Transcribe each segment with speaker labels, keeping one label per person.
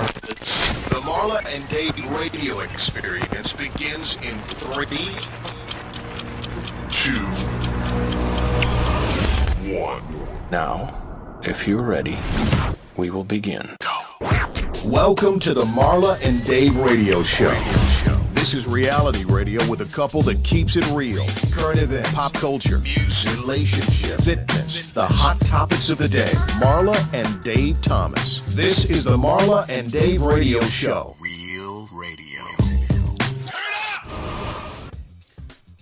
Speaker 1: The Marla and Dave radio experience begins in 3, 2, 1.
Speaker 2: Now, if you're ready, we will begin.
Speaker 1: Go. Welcome to the Marla and Dave radio show. This is reality radio with a couple that keeps it real. Current events, pop culture, music, relationships, fitness, the hot topics of the day. Marla and Dave Thomas. This is the Marla and Dave radio show. Real radio. Turn it up!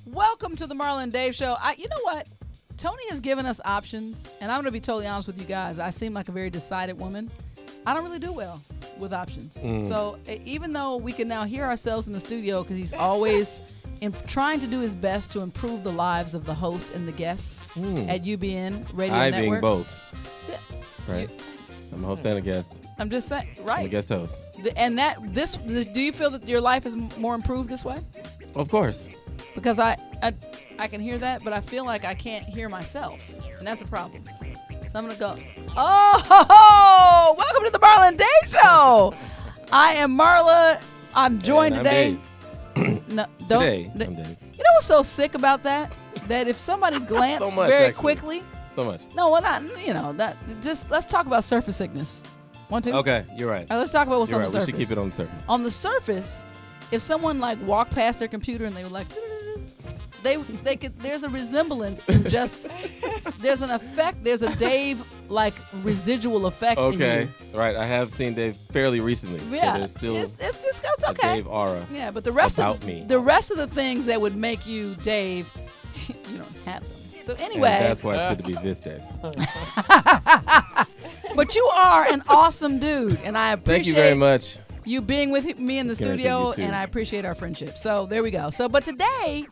Speaker 3: Welcome to the Marla and Dave show. You know what? Tony has given us options, and I'm going to be totally honest with you guys. I seem like a very decided woman. I don't really do well with options. So even though we can now hear ourselves in the studio because he's always trying to do his best to improve the lives of the host and the guest at UBN Radio
Speaker 4: I
Speaker 3: Network.
Speaker 4: being both.
Speaker 3: Yeah.
Speaker 4: Right. I'm a host and a guest.
Speaker 3: I'm just saying, right.
Speaker 4: I'm a guest host.
Speaker 3: And do you feel that your life is more improved this way?
Speaker 4: Of course.
Speaker 3: Because I can hear that, but I feel like I can't hear myself, and that's a problem. So I'm gonna go. Oh, welcome to the Marla and Dave show. I am Marla. I'm joined
Speaker 4: And
Speaker 3: today.
Speaker 4: I'm
Speaker 3: No,
Speaker 4: Today, I'm Dave.
Speaker 3: You know what's so sick about that? That if somebody glanced
Speaker 4: So much,
Speaker 3: very
Speaker 4: actually.
Speaker 3: quickly.
Speaker 4: So much.
Speaker 3: No, well, not. You know that. Just let's talk about surface sickness. Want to?
Speaker 4: Okay, you're right.
Speaker 3: All right, let's talk about what's
Speaker 4: You're
Speaker 3: on
Speaker 4: right.
Speaker 3: the
Speaker 4: We
Speaker 3: surface.
Speaker 4: should keep it on the surface.
Speaker 3: On the surface, if someone like walked past their computer and they were like, they could. There's a resemblance in just. There's an effect. There's a Dave like residual effect.
Speaker 4: Okay.
Speaker 3: In you.
Speaker 4: Right. I have seen Dave fairly recently.
Speaker 3: Yeah.
Speaker 4: So there's still
Speaker 3: it's
Speaker 4: a
Speaker 3: okay.
Speaker 4: Dave aura.
Speaker 3: Yeah, but the rest
Speaker 4: about
Speaker 3: of
Speaker 4: me.
Speaker 3: the rest of the things that would make you Dave, you don't have them. So anyway,
Speaker 4: And that's why it's good to be this Dave.
Speaker 3: but you are an awesome dude, and I appreciate
Speaker 4: Thank you very much.
Speaker 3: you being with me in the
Speaker 4: Can I say
Speaker 3: studio,
Speaker 4: you too?
Speaker 3: and I appreciate our friendship. So there we go. So, but today,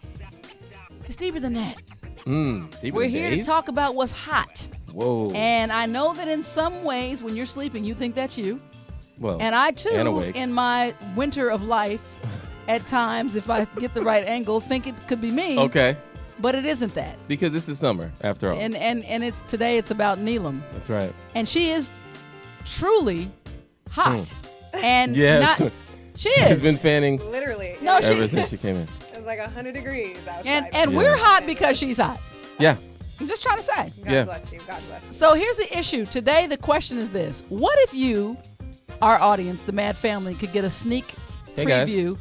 Speaker 3: it's deeper than that. We're here to talk about what's hot.
Speaker 4: Whoa.
Speaker 3: And I know that in some ways, when you're sleeping, you think that's you.
Speaker 4: Well,
Speaker 3: And I, too,
Speaker 4: and awake.
Speaker 3: in my winter of life, at times, if I get the right angle, think it could be me.
Speaker 4: Okay.
Speaker 3: But it isn't that.
Speaker 4: Because this is summer, after all.
Speaker 3: And it's today it's about Neelam.
Speaker 4: That's right.
Speaker 3: And she is truly hot. And
Speaker 4: Yes.
Speaker 3: not she is.
Speaker 4: She's been fanning
Speaker 5: Literally.
Speaker 3: No,
Speaker 5: it
Speaker 3: she-
Speaker 4: ever since she came in.
Speaker 5: was like 100 degrees outside.
Speaker 3: and
Speaker 4: Yeah.
Speaker 3: we're hot because she's hot.
Speaker 4: Yeah.
Speaker 3: I'm just trying to say.
Speaker 5: God
Speaker 4: Yeah.
Speaker 5: bless you. God bless you.
Speaker 3: So here's the issue. Today the question is this. What if you, our audience, the Mad Family, could get a sneak
Speaker 4: Hey, guys.
Speaker 3: preview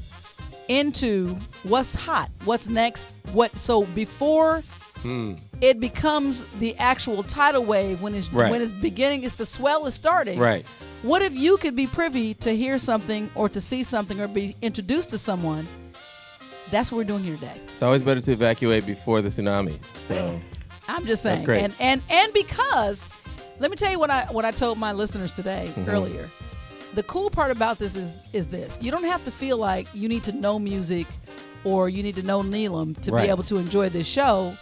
Speaker 3: into what's hot, what's next, so before it becomes the actual tidal wave when it's
Speaker 4: Right.
Speaker 3: when it's beginning, the swell is starting.
Speaker 4: Right.
Speaker 3: What if you could be privy to hear something or to see something or be introduced to someone? That's what we're doing here today.
Speaker 4: It's always better to evacuate before the tsunami. So
Speaker 3: I'm just saying.
Speaker 4: That's great.
Speaker 3: And because let me tell you what I told my listeners today earlier. The cool part about this is this. You don't have to feel like you need to know music or you need to know Neelam to
Speaker 4: Right.
Speaker 3: be able to enjoy this show.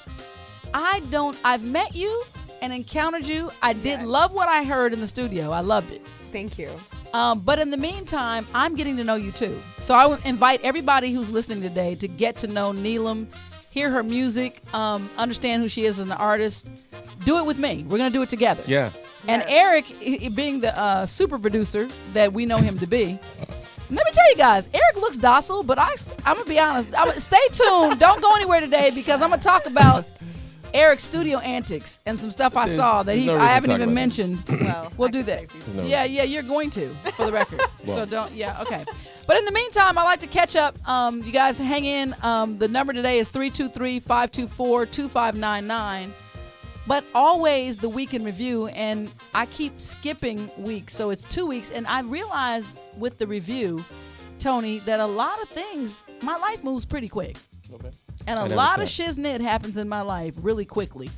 Speaker 3: I've met you and encountered you. I did
Speaker 5: Yes.
Speaker 3: love what I heard in the studio. I loved it.
Speaker 5: Thank you.
Speaker 3: But in the meantime, I'm getting to know you too. So I would invite everybody who's listening today to get to know Neelam, hear her music, understand who she is as an artist. Do it with me. We're going to do it together.
Speaker 4: yeah.
Speaker 3: And
Speaker 5: Yes.
Speaker 3: Eric, being the super producer that we know him to be, let me tell you guys, Eric looks docile, but I'm going to be honest. Stay tuned. Don't go anywhere today because I'm going to talk about Eric's studio antics and some stuff I
Speaker 4: There's-
Speaker 3: saw that
Speaker 4: there's no
Speaker 3: I
Speaker 4: reason to
Speaker 3: haven't
Speaker 4: talk
Speaker 3: even
Speaker 4: about that.
Speaker 3: mentioned.
Speaker 5: Well,
Speaker 3: We'll
Speaker 5: I
Speaker 3: do
Speaker 5: can
Speaker 3: that.
Speaker 5: say a few
Speaker 4: No.
Speaker 5: things.
Speaker 3: Yeah, you're going to, for the record.
Speaker 4: Well.
Speaker 3: So don't, okay. But in the meantime, I like to catch up. You guys hang in. The number today is 323-524-2599. But always the week in review, and I keep skipping weeks, so it's 2 weeks. And I realize with the review, Tony, that a lot of things, my life moves pretty quick.
Speaker 4: Okay.
Speaker 3: And a
Speaker 4: I
Speaker 3: lot of
Speaker 4: noticed
Speaker 3: shiznit happens in my life really quickly.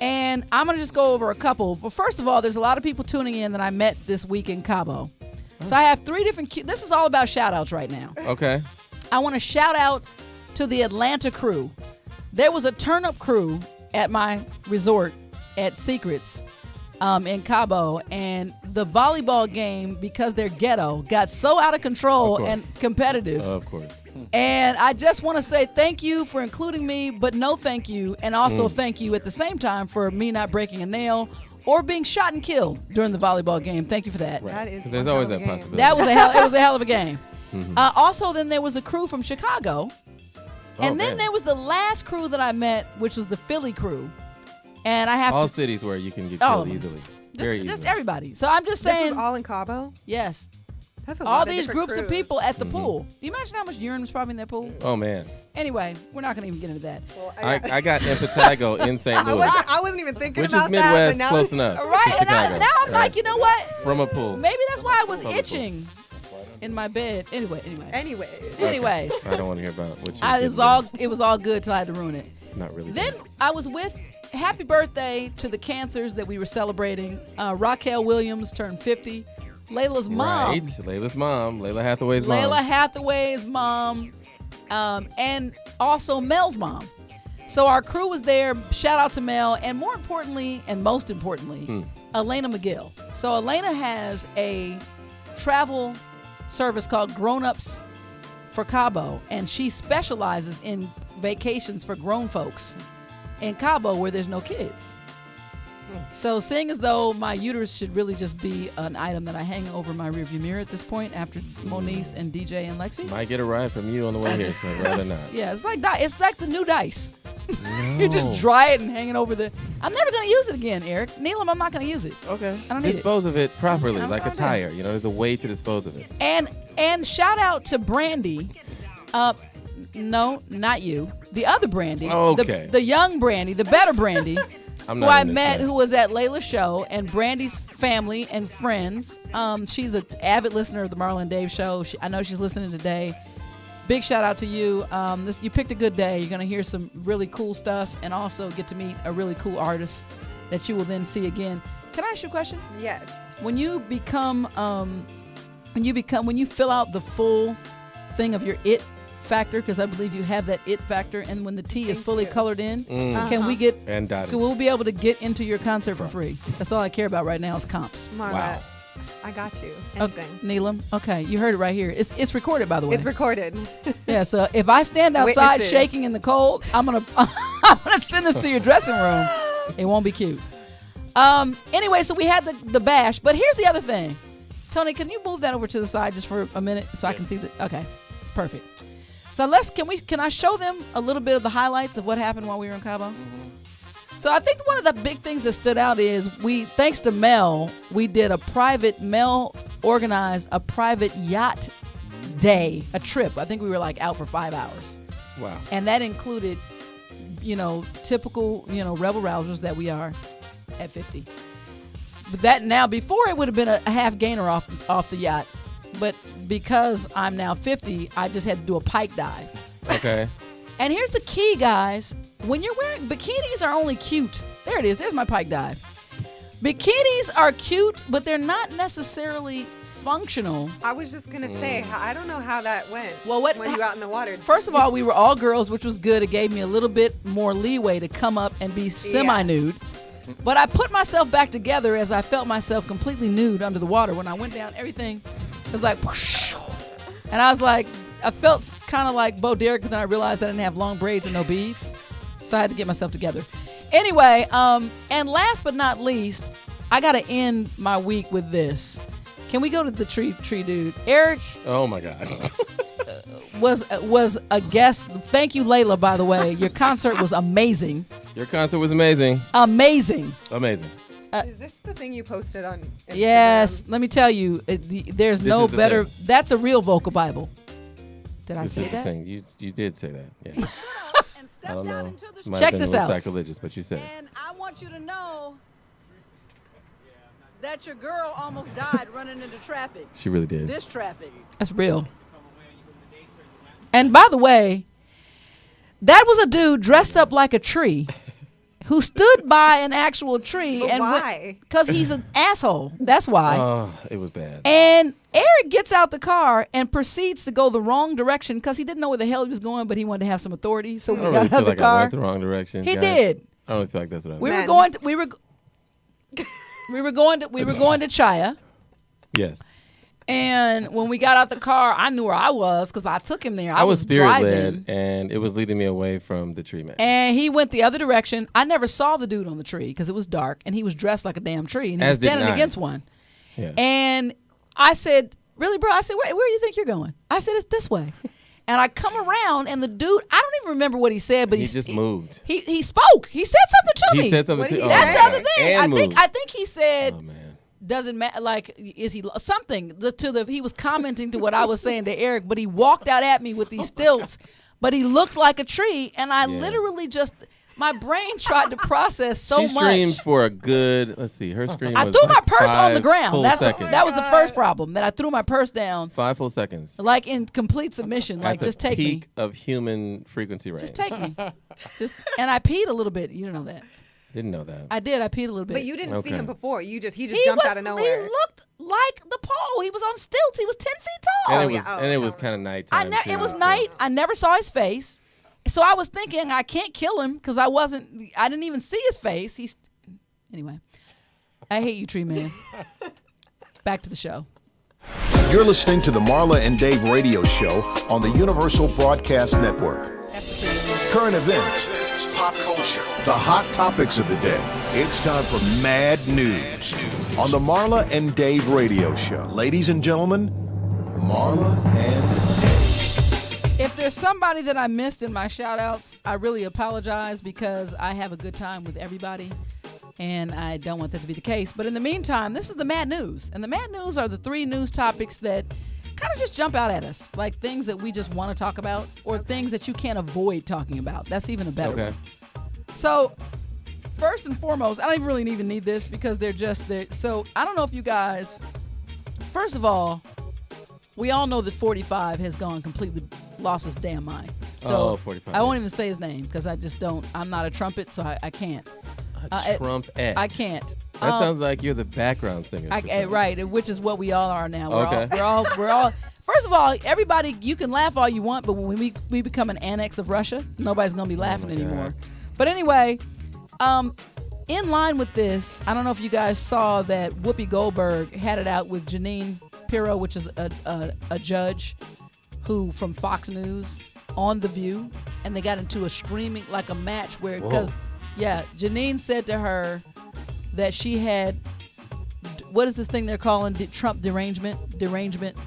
Speaker 3: And I'm going to just go over a couple. Well, first of all, there's a lot of people tuning in that I met this week in Cabo. So I have 3 different, this is all about shout outs right now.
Speaker 4: Okay.
Speaker 3: I want to shout out to the Atlanta crew. There was a turn-up crew at my resort at Secrets in Cabo, and the volleyball game, because they're ghetto, got so out of control
Speaker 4: Of course.
Speaker 3: and competitive.
Speaker 4: Of course.
Speaker 3: And I just want to say thank you for including me, but no thank you, and also thank you at the same time for me not breaking a nail or being shot and killed during the volleyball game. Thank you for that.
Speaker 4: Right.
Speaker 5: That is
Speaker 4: 'Cause there's
Speaker 5: one
Speaker 4: always
Speaker 5: hell
Speaker 4: that
Speaker 5: of a game.
Speaker 4: possibility.
Speaker 3: It was a hell of a game. Also, then there was a crew from Chicago. And then
Speaker 4: man.
Speaker 3: there was the last crew that I met, which was the Philly crew. And I have
Speaker 4: all
Speaker 3: to
Speaker 4: cities where you can get
Speaker 3: All of
Speaker 4: killed
Speaker 3: them.
Speaker 4: easily. Very
Speaker 3: just
Speaker 4: easily.
Speaker 3: everybody. So I'm just
Speaker 5: This
Speaker 3: saying,
Speaker 5: was all in Cabo.
Speaker 3: yes,
Speaker 5: That's a
Speaker 3: all
Speaker 5: lot of
Speaker 3: these
Speaker 5: different
Speaker 3: groups of
Speaker 5: crews.
Speaker 3: people at the pool. Do you imagine how much urine was probably in that pool?
Speaker 4: Oh man,
Speaker 3: Anyway, we're not going to even get into that.
Speaker 5: Well,
Speaker 4: I got Impetigo in St.
Speaker 5: I
Speaker 4: Louis,
Speaker 5: wasn't even thinking
Speaker 4: which
Speaker 5: about
Speaker 4: is Midwest,
Speaker 5: that, but now
Speaker 4: close enough.
Speaker 3: Right,
Speaker 4: to
Speaker 3: and
Speaker 4: Chicago.
Speaker 3: now I'm like, you know what?
Speaker 4: From a pool.
Speaker 3: Maybe that's why I was
Speaker 4: From a pool.
Speaker 3: itching in my bed. Anyways.
Speaker 5: Anyways.
Speaker 3: I
Speaker 4: don't want to hear about what you.
Speaker 3: it was all good till I had to ruin it.
Speaker 4: Not really.
Speaker 3: Then
Speaker 4: good.
Speaker 3: I was with happy birthday to the cancers that we were celebrating. Raquel Williams turned 50. Layla's mom.
Speaker 4: Right, Layla's mom, Layla Hathaway's mom.
Speaker 3: Layla Hathaway's mom, and also Mel's mom. So our crew was there. Shout out to Mel, and more importantly, and most importantly, Elena McGill. So Elena has a travel service called Grown Ups for Cabo, and she specializes in vacations for grown folks in Cabo where there's no kids. So seeing as though my uterus should really just be an item that I hang over my rearview mirror at this point after Moniece and DJ and Lexi.
Speaker 4: Might get a ride from you on the way here, so I'd rather not.
Speaker 3: Yeah, it's like the new dice. You just dry it and hang it over the. I'm never gonna use it again, Eric. Neelam, I'm not gonna use it.
Speaker 4: Okay.
Speaker 3: I don't need
Speaker 4: Dispose of it properly,
Speaker 3: I'm
Speaker 4: like a
Speaker 3: sorry.
Speaker 4: tire. You know, there's a way to dispose of it.
Speaker 3: And shout out to Brandy. No, not you. The other Brandy.
Speaker 4: Okay.
Speaker 3: The young Brandy, the better Brandy.
Speaker 4: I'm
Speaker 3: who
Speaker 4: not
Speaker 3: I
Speaker 4: in this
Speaker 3: met,
Speaker 4: mess.
Speaker 3: who was at Layla's show, and Brandy's family and friends. She's an avid listener of the Marla and Dave show. I know she's listening today. Big shout out to you. You picked a good day. You're going to hear some really cool stuff and also get to meet a really cool artist that you will then see again. Can I ask you a question?
Speaker 5: Yes.
Speaker 3: When you when you fill out the full thing of your it factor, because I believe you have that it factor, and when the T is fully colored in, can we get
Speaker 4: And dotted.
Speaker 3: we'll be able to get into your concert for free? That's all I care about right now is comps.
Speaker 5: Marla,
Speaker 4: Wow.
Speaker 5: I got you.
Speaker 3: Okay,
Speaker 5: Anything.
Speaker 3: Neelam. Okay, you heard it right here. It's recorded, by the way.
Speaker 5: It's recorded.
Speaker 3: Yeah. So if I stand outside
Speaker 5: Witnesses.
Speaker 3: shaking in the cold, I'm gonna send this to your dressing room. It won't be cute. Anyway, so we had the bash, but here's the other thing. Tony, can you move that over to the side just for a minute so I can see the? Okay, it's perfect. So can I show them a little bit of the highlights of what happened while we were in Cabo? So I think one of the big things that stood out is thanks to Mel, Mel organized a private yacht day, a trip. I think we were like out for 5 hours.
Speaker 4: Wow.
Speaker 3: And that included, typical, rebel rousers that we are at 50. But that now, before it would have been a half gainer off the yacht. But because I'm now 50, I just had to do a pike dive.
Speaker 4: Okay.
Speaker 3: And here's the key, guys. When you're wearing bikinis are only cute. There it is. There's my pike dive. Bikinis are cute, but they're not necessarily functional.
Speaker 5: I was just going to say, I don't know how that went
Speaker 3: Well,
Speaker 5: when you got in the water.
Speaker 3: First of all, we were all girls, which was good. It gave me a little bit more leeway to come up and be semi-nude. But I put myself back together as I felt myself completely nude under the water. When I went down, everything was like, whoosh. And I was like, I felt kind of like Bo Derek, but then I realized I didn't have long braids and no beads. So I had to get myself together. Anyway, and last but not least, I got to end my week with this. Can we go to the tree dude? Eric
Speaker 4: Oh my God.
Speaker 3: was a guest. Thank you, Layla, by the way. Your concert was amazing.
Speaker 4: Your concert was amazing.
Speaker 3: Amazing.
Speaker 4: Amazing.
Speaker 5: Is this the thing you posted on Instagram?
Speaker 3: Yes, let me tell you, there's
Speaker 4: This
Speaker 3: no
Speaker 4: is the
Speaker 3: better.
Speaker 4: thing.
Speaker 3: That's a real vocal Bible. Did I
Speaker 4: This
Speaker 3: say
Speaker 4: is the
Speaker 3: that?
Speaker 4: thing. You did say that. Yeah.
Speaker 3: And
Speaker 4: I don't know. Might
Speaker 3: Check
Speaker 4: have been
Speaker 3: this
Speaker 4: a little
Speaker 3: out.
Speaker 4: sacrilegious, but you said it.
Speaker 3: And I want you to know that your girl almost died running into traffic.
Speaker 4: She really did.
Speaker 3: This traffic. That's real. And by the way, that was a dude dressed up like a tree who stood by an actual tree.
Speaker 5: But
Speaker 3: and
Speaker 5: why?
Speaker 3: Because he's an asshole. That's why.
Speaker 4: Oh, it was bad.
Speaker 3: And Eric gets out the car and proceeds to go the wrong direction because he didn't know where the hell he was going, but he wanted to have some authority. So
Speaker 4: I
Speaker 3: we
Speaker 4: don't
Speaker 3: got
Speaker 4: really
Speaker 3: out
Speaker 4: feel
Speaker 3: of the
Speaker 4: like I
Speaker 3: car.
Speaker 4: went the wrong direction.
Speaker 3: He
Speaker 4: guys.
Speaker 3: did.
Speaker 4: I don't feel like that's what I
Speaker 3: We
Speaker 4: meant.
Speaker 3: were going to we were going to Chaya,
Speaker 4: Yes.
Speaker 3: And when we got out the car, I knew where I was because I took him there. I was
Speaker 4: spirit
Speaker 3: driving.
Speaker 4: led, and it was leading me away from the tree man.
Speaker 3: And he went the other direction. I never saw the dude on the tree because it was dark, and he was dressed like a damn tree, and he was standing against one.
Speaker 4: Yeah.
Speaker 3: And I said, really, bro? I said, where do you think you're going? I said, it's this way. And I come around, and the dude, I don't even remember what he said, but
Speaker 4: he just moved.
Speaker 3: He spoke. He said something to me.
Speaker 4: He said something to me.
Speaker 3: That's the other thing. I think he said,
Speaker 4: oh, man.
Speaker 3: doesn't matter, like, is he something he was commenting to what I was saying to Eric, but he walked out at me with these stilts, but he looked like a tree, and I literally just, my brain tried to process so much.
Speaker 4: She screamed for a good, let's see, her scream was
Speaker 3: I threw my purse on the
Speaker 4: 5
Speaker 3: ground.
Speaker 4: full seconds.
Speaker 3: That was the first problem, that I threw my purse down.
Speaker 4: 5 full seconds.
Speaker 3: Like in complete submission, like just take me.
Speaker 4: At the peak of human frequency range.
Speaker 3: Just take me. And I peed a little bit. You don't know that.
Speaker 4: Didn't know that.
Speaker 3: I did. I peed a little bit.
Speaker 5: But you didn't see
Speaker 4: Okay.
Speaker 5: him before. He just jumped out of nowhere.
Speaker 3: He looked like the pole. He was on stilts. He was 10 feet tall.
Speaker 4: And it was kind of nighttime.
Speaker 3: It was night. I never saw his face. So I was thinking I can't kill him because I didn't even see his face. Anyway, I hate you, tree man. Back to the show.
Speaker 1: You're listening to the Marla and Dave radio show on the Universal Broadcast Network. Current events, pop culture, the hot topics of the day. It's time for Mad News on the Marla and Dave radio show. Ladies and gentlemen, Marla and Dave.
Speaker 3: If there's somebody that I missed in my shout-outs, I really apologize because I have a good time with everybody, and I don't want that to be the case. But in the meantime, this is the Mad News. And the Mad News are the 3 news topics that kind of just jump out at us, like things that we just want to talk about or things that you can't avoid talking about. That's even a better one. So first and foremost, I don't even need this because they're just there. So I don't know if you guys, first of all, we all know that 45 has gone completely lost his damn mind. So
Speaker 4: 45.
Speaker 3: I won't even say his name because I just don't. I'm not a trumpet, so I can't.
Speaker 4: Trumpet.
Speaker 3: I can't.
Speaker 4: That sounds like you're the background singer.
Speaker 3: Right, which is what we all are now.
Speaker 4: Okay.
Speaker 3: We're all. First of all, everybody, you can laugh all you want, but when we become an annex of Russia, nobody's gonna be laughing anymore. But anyway, in line with this, I don't know if you guys saw that Whoopi Goldberg had it out with Jeanine Pirro, which is a judge who from Fox News on The View, and they got into a screaming, like a match where, because, Jeanine said to her that she had, what is this thing they're calling Trump derangement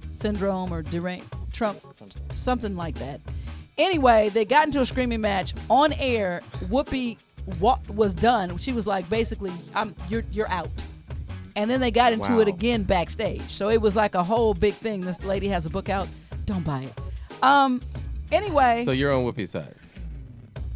Speaker 3: syndrome or Trump, something like that. Anyway, they got into a screaming match on air. Whoopi was done. She was like, basically, you're out. And then they got into it again backstage. So it was like a whole big thing. This lady has a book out. Don't buy it. Anyway.
Speaker 4: So you're on Whoopi's side.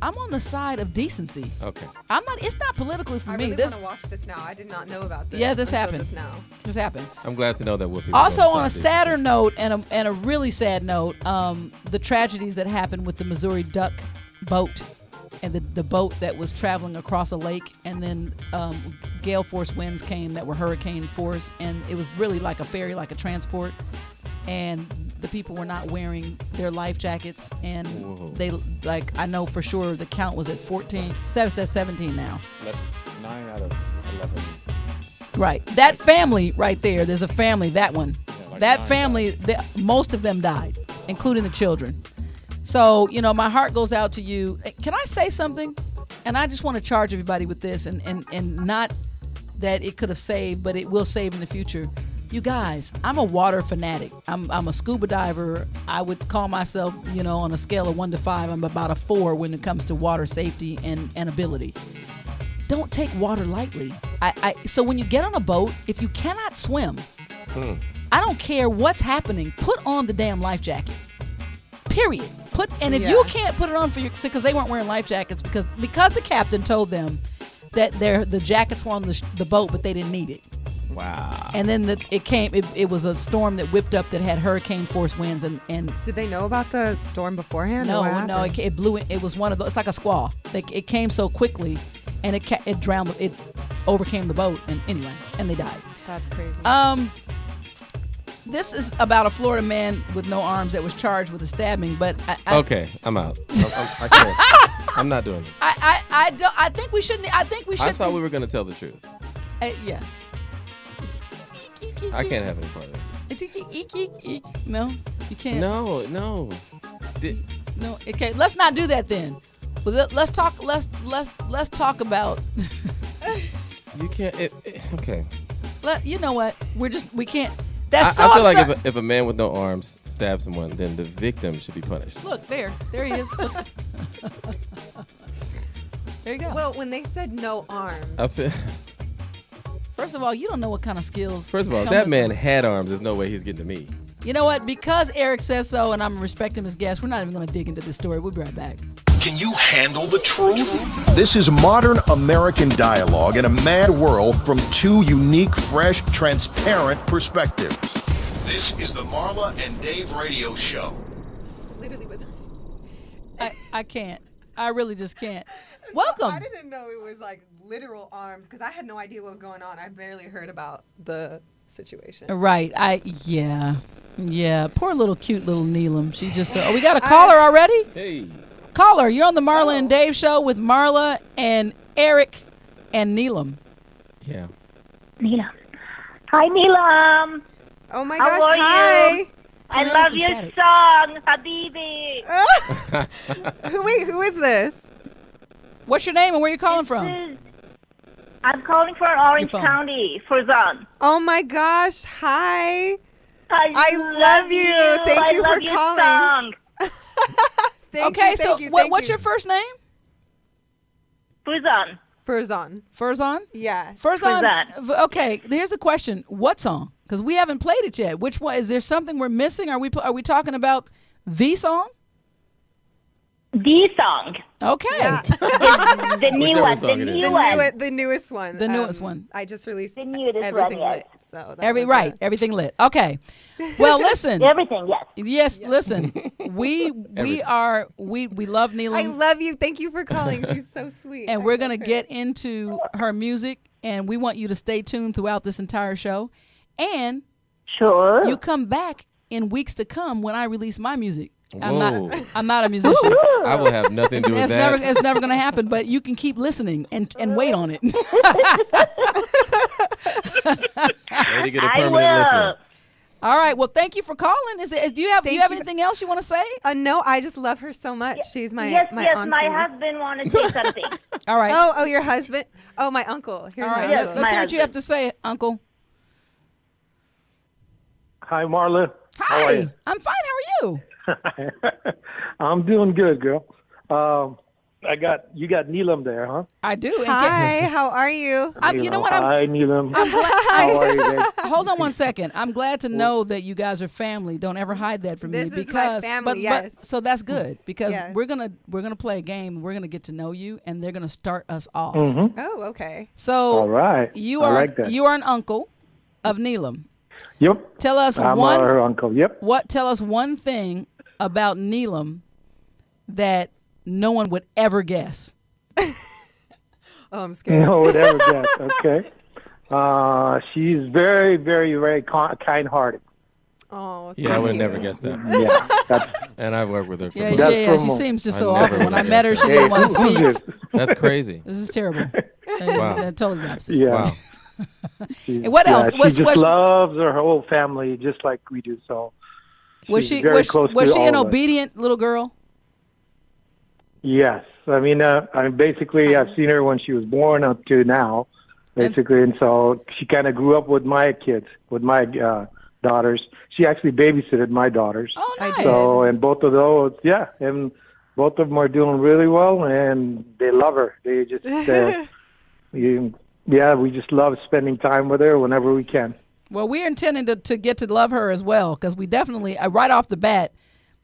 Speaker 3: I'm on the side of decency.
Speaker 4: Okay.
Speaker 3: It's not politically for me.
Speaker 5: I really want to watch this now. I did not know about this.
Speaker 3: Yeah, this happened.
Speaker 5: Just now.
Speaker 3: This happened.
Speaker 4: I'm glad to know that Whoopi.
Speaker 3: Also, on a sadder note and a really sad note, the tragedies that happened with the Missouri Duck boat and the boat that was traveling across a lake, and then gale force winds came that were hurricane force, and it was really like a ferry, like a transport, and the people were not wearing their life jackets, and they, like, I know for sure the count was at 14. Says 17 now.
Speaker 6: 9 out of 11.
Speaker 3: Right. That family right there, there's a family, that one.
Speaker 6: Yeah, like
Speaker 3: that
Speaker 6: 9
Speaker 3: family, most of them died, including the children. So, my heart goes out to you. Can I say something? And I just want to charge everybody with this, and not that it could have saved, but it will save in the future. You guys, I'm a water fanatic. I'm a scuba diver. I would call myself, on a scale of 1 to 5, I'm about a 4 when it comes to water safety and ability. Don't take water lightly. So when you get on a boat, if you cannot swim, I don't care what's happening, put on the damn life jacket. Period. If you can't put it on for because they weren't wearing life jackets because the captain told them that the jackets were on the boat, but they didn't need it.
Speaker 4: Wow.
Speaker 3: And then it was a storm that whipped up that had hurricane force winds and
Speaker 5: Did they know about the storm beforehand?
Speaker 3: no, it blew it. It was one of those. It's like a squall. It came so quickly, and it drowned. It overcame the boat, and anyway, and they died.
Speaker 5: That's crazy.
Speaker 3: This is about a Florida man with no arms that was charged with a stabbing. But
Speaker 4: okay, I'm out. I can't. I'm not doing it.
Speaker 3: I think we shouldn't. I think we should.
Speaker 4: I thought we were going to tell the truth.
Speaker 3: Yeah.
Speaker 4: I can't have any part of this.
Speaker 3: No, you can't.
Speaker 4: No.
Speaker 3: No. Okay, let's not do that then. But let's talk. Let's talk about.
Speaker 4: You can't. Okay.
Speaker 3: You know what? We can't. That's so
Speaker 4: I feel
Speaker 3: absurd.
Speaker 4: like if a man with no arms stabs someone, then the victim should be punished.
Speaker 3: Look there he is. Look. There you go.
Speaker 5: Well, when they said no arms.
Speaker 3: First of all, you don't know what kind of skills.
Speaker 4: First of all,
Speaker 3: come
Speaker 4: that
Speaker 3: with
Speaker 4: man
Speaker 3: them.
Speaker 4: had arms. There's no way he's getting to me.
Speaker 3: You know what? Because Eric says so, and I'm respecting his guest, we're not even going to dig into this story. We'll be right back.
Speaker 1: Can you handle the truth? This is modern American dialogue in a mad world from two unique, fresh, transparent perspectives. This is the Marla and Dave radio show.
Speaker 5: Literally with.
Speaker 3: I can't. I really just can't. Welcome.
Speaker 5: I didn't know it was like literal arms because I had no idea what was going on. I barely heard about the situation.
Speaker 3: Right. Yeah. Poor little cute little Neelam. She just. We got a caller already.
Speaker 4: Hey.
Speaker 3: Caller, you're on the Marla and Dave show with Marla and Eric and Neelam.
Speaker 4: Yeah.
Speaker 7: Neelam. Hi, Neelam.
Speaker 5: Oh my
Speaker 7: How
Speaker 5: gosh!
Speaker 7: are
Speaker 5: Hi.
Speaker 7: you? I love your song, Habibi.
Speaker 5: Who is this?
Speaker 3: What's your name and where you calling from?
Speaker 7: I'm calling from Orange
Speaker 3: phone.
Speaker 7: County, Furzon.
Speaker 5: Oh my gosh! Hi.
Speaker 7: I
Speaker 5: love you. Thank you for calling.
Speaker 7: Song.
Speaker 5: Thank you.
Speaker 3: What's your first name?
Speaker 7: Furzon.
Speaker 3: Furzon?
Speaker 5: Yeah.
Speaker 3: Furzon. Okay, here's a question. What song? Because we haven't played it yet. Which one? Is there something we're missing? Are we talking about the song?
Speaker 7: The song.
Speaker 3: Okay.
Speaker 5: Yeah.
Speaker 7: The new one.
Speaker 4: song
Speaker 7: The
Speaker 4: it is.
Speaker 7: new one.
Speaker 5: The newest one.
Speaker 3: The newest one.
Speaker 5: I just released
Speaker 7: The newest
Speaker 5: everything
Speaker 7: one,
Speaker 5: lit.
Speaker 7: yes.
Speaker 5: So that was
Speaker 3: Everything lit. Okay. Well, listen.
Speaker 7: Everything, yes.
Speaker 3: Yes, listen. We love Neelam.
Speaker 5: I love you. Thank you for calling. She's so sweet.
Speaker 3: And
Speaker 5: I
Speaker 3: we're
Speaker 5: love
Speaker 3: going to
Speaker 5: her.
Speaker 3: get into her music, and we want you to stay tuned throughout this entire show. And
Speaker 7: Sure.
Speaker 3: you come back in weeks to come when I release my music.
Speaker 4: Whoa.
Speaker 3: I'm not a musician.
Speaker 4: I will have nothing to do with that.
Speaker 3: It's never going to happen, but you can keep listening and wait on it.
Speaker 4: Way to get a
Speaker 7: I
Speaker 4: permanent
Speaker 7: will.
Speaker 4: listener.
Speaker 3: All right. Well, thank you for calling. Do you have
Speaker 5: Thank you.
Speaker 3: anything else you want to say?
Speaker 5: No, I just love her so much. She's my
Speaker 7: yes,
Speaker 5: my
Speaker 7: yes,
Speaker 5: auntie.
Speaker 7: my husband wanted to say something.
Speaker 3: All right.
Speaker 5: Oh, your husband? Oh, my uncle. Here's
Speaker 3: All
Speaker 5: my
Speaker 3: right.
Speaker 7: Yes,
Speaker 5: uncle.
Speaker 3: Let's
Speaker 7: my
Speaker 3: hear what you have
Speaker 7: husband.
Speaker 3: to say, Uncle.
Speaker 8: Hi, Marla. How are
Speaker 3: Hi.
Speaker 8: you?
Speaker 3: I'm fine. How are you?
Speaker 8: I'm doing good, girl. You got Neelam there, huh?
Speaker 3: I do. And
Speaker 5: Hi, how are you?
Speaker 3: you know what?
Speaker 8: Hi, Neelam.
Speaker 3: I'm glad.
Speaker 8: How are you, babe?
Speaker 3: Hold on one second. I'm glad to know that you guys are family. Don't ever hide that from
Speaker 5: This
Speaker 3: me.
Speaker 5: is my
Speaker 3: Because
Speaker 5: family, yes.
Speaker 3: so that's good because
Speaker 5: Yes.
Speaker 3: we're gonna play a game. We're gonna get to know you, and they're gonna start us off.
Speaker 5: Oh, okay.
Speaker 3: So
Speaker 8: All right.
Speaker 3: you
Speaker 8: I
Speaker 3: are
Speaker 8: like that.
Speaker 3: you are an uncle of Neelam.
Speaker 8: Yep.
Speaker 3: Tell us
Speaker 8: I'm
Speaker 3: one.
Speaker 8: her uncle. Yep.
Speaker 3: Tell us one thing about Neelam that no one would ever guess.
Speaker 5: Oh, I'm scared.
Speaker 8: No one ever guessed. Okay. She's very, very, very kind-hearted.
Speaker 5: Oh,
Speaker 4: Yeah, I
Speaker 5: thank
Speaker 4: would have
Speaker 5: you.
Speaker 4: never guessed that.
Speaker 8: Yeah. That's
Speaker 4: And I've worked with her for
Speaker 3: Yeah,
Speaker 4: months.
Speaker 8: That's
Speaker 3: yeah. She
Speaker 8: from-
Speaker 3: seems just
Speaker 4: I
Speaker 3: so
Speaker 4: never
Speaker 3: awful. When I
Speaker 4: would've
Speaker 3: met her,
Speaker 4: guessed
Speaker 3: she
Speaker 4: that.
Speaker 3: didn't want to
Speaker 8: who's
Speaker 3: speak.
Speaker 8: this?
Speaker 4: That's crazy.
Speaker 3: This is terrible.
Speaker 4: Wow.
Speaker 3: That's totally the opposite.
Speaker 8: Yeah.
Speaker 4: Wow.
Speaker 3: And what else?
Speaker 8: She just loves her whole family just like we do. So
Speaker 3: Was
Speaker 8: she's
Speaker 3: she
Speaker 8: very close
Speaker 3: was
Speaker 8: to
Speaker 3: she
Speaker 8: all
Speaker 3: an
Speaker 8: of us.
Speaker 3: obedient little girl?
Speaker 8: Yes. I mean, basically, I've seen her when she was born up to now, basically. And so she kind of grew up with my kids, with my daughters. She actually babysitted my daughters.
Speaker 3: Oh,
Speaker 5: I
Speaker 3: nice.
Speaker 5: did.
Speaker 8: So, and both of those, yeah, and both of them are doing really well, and they love her. They just, we just love spending time with her whenever we can.
Speaker 3: Well, we're intending to get to love her as well because we definitely, right off the bat,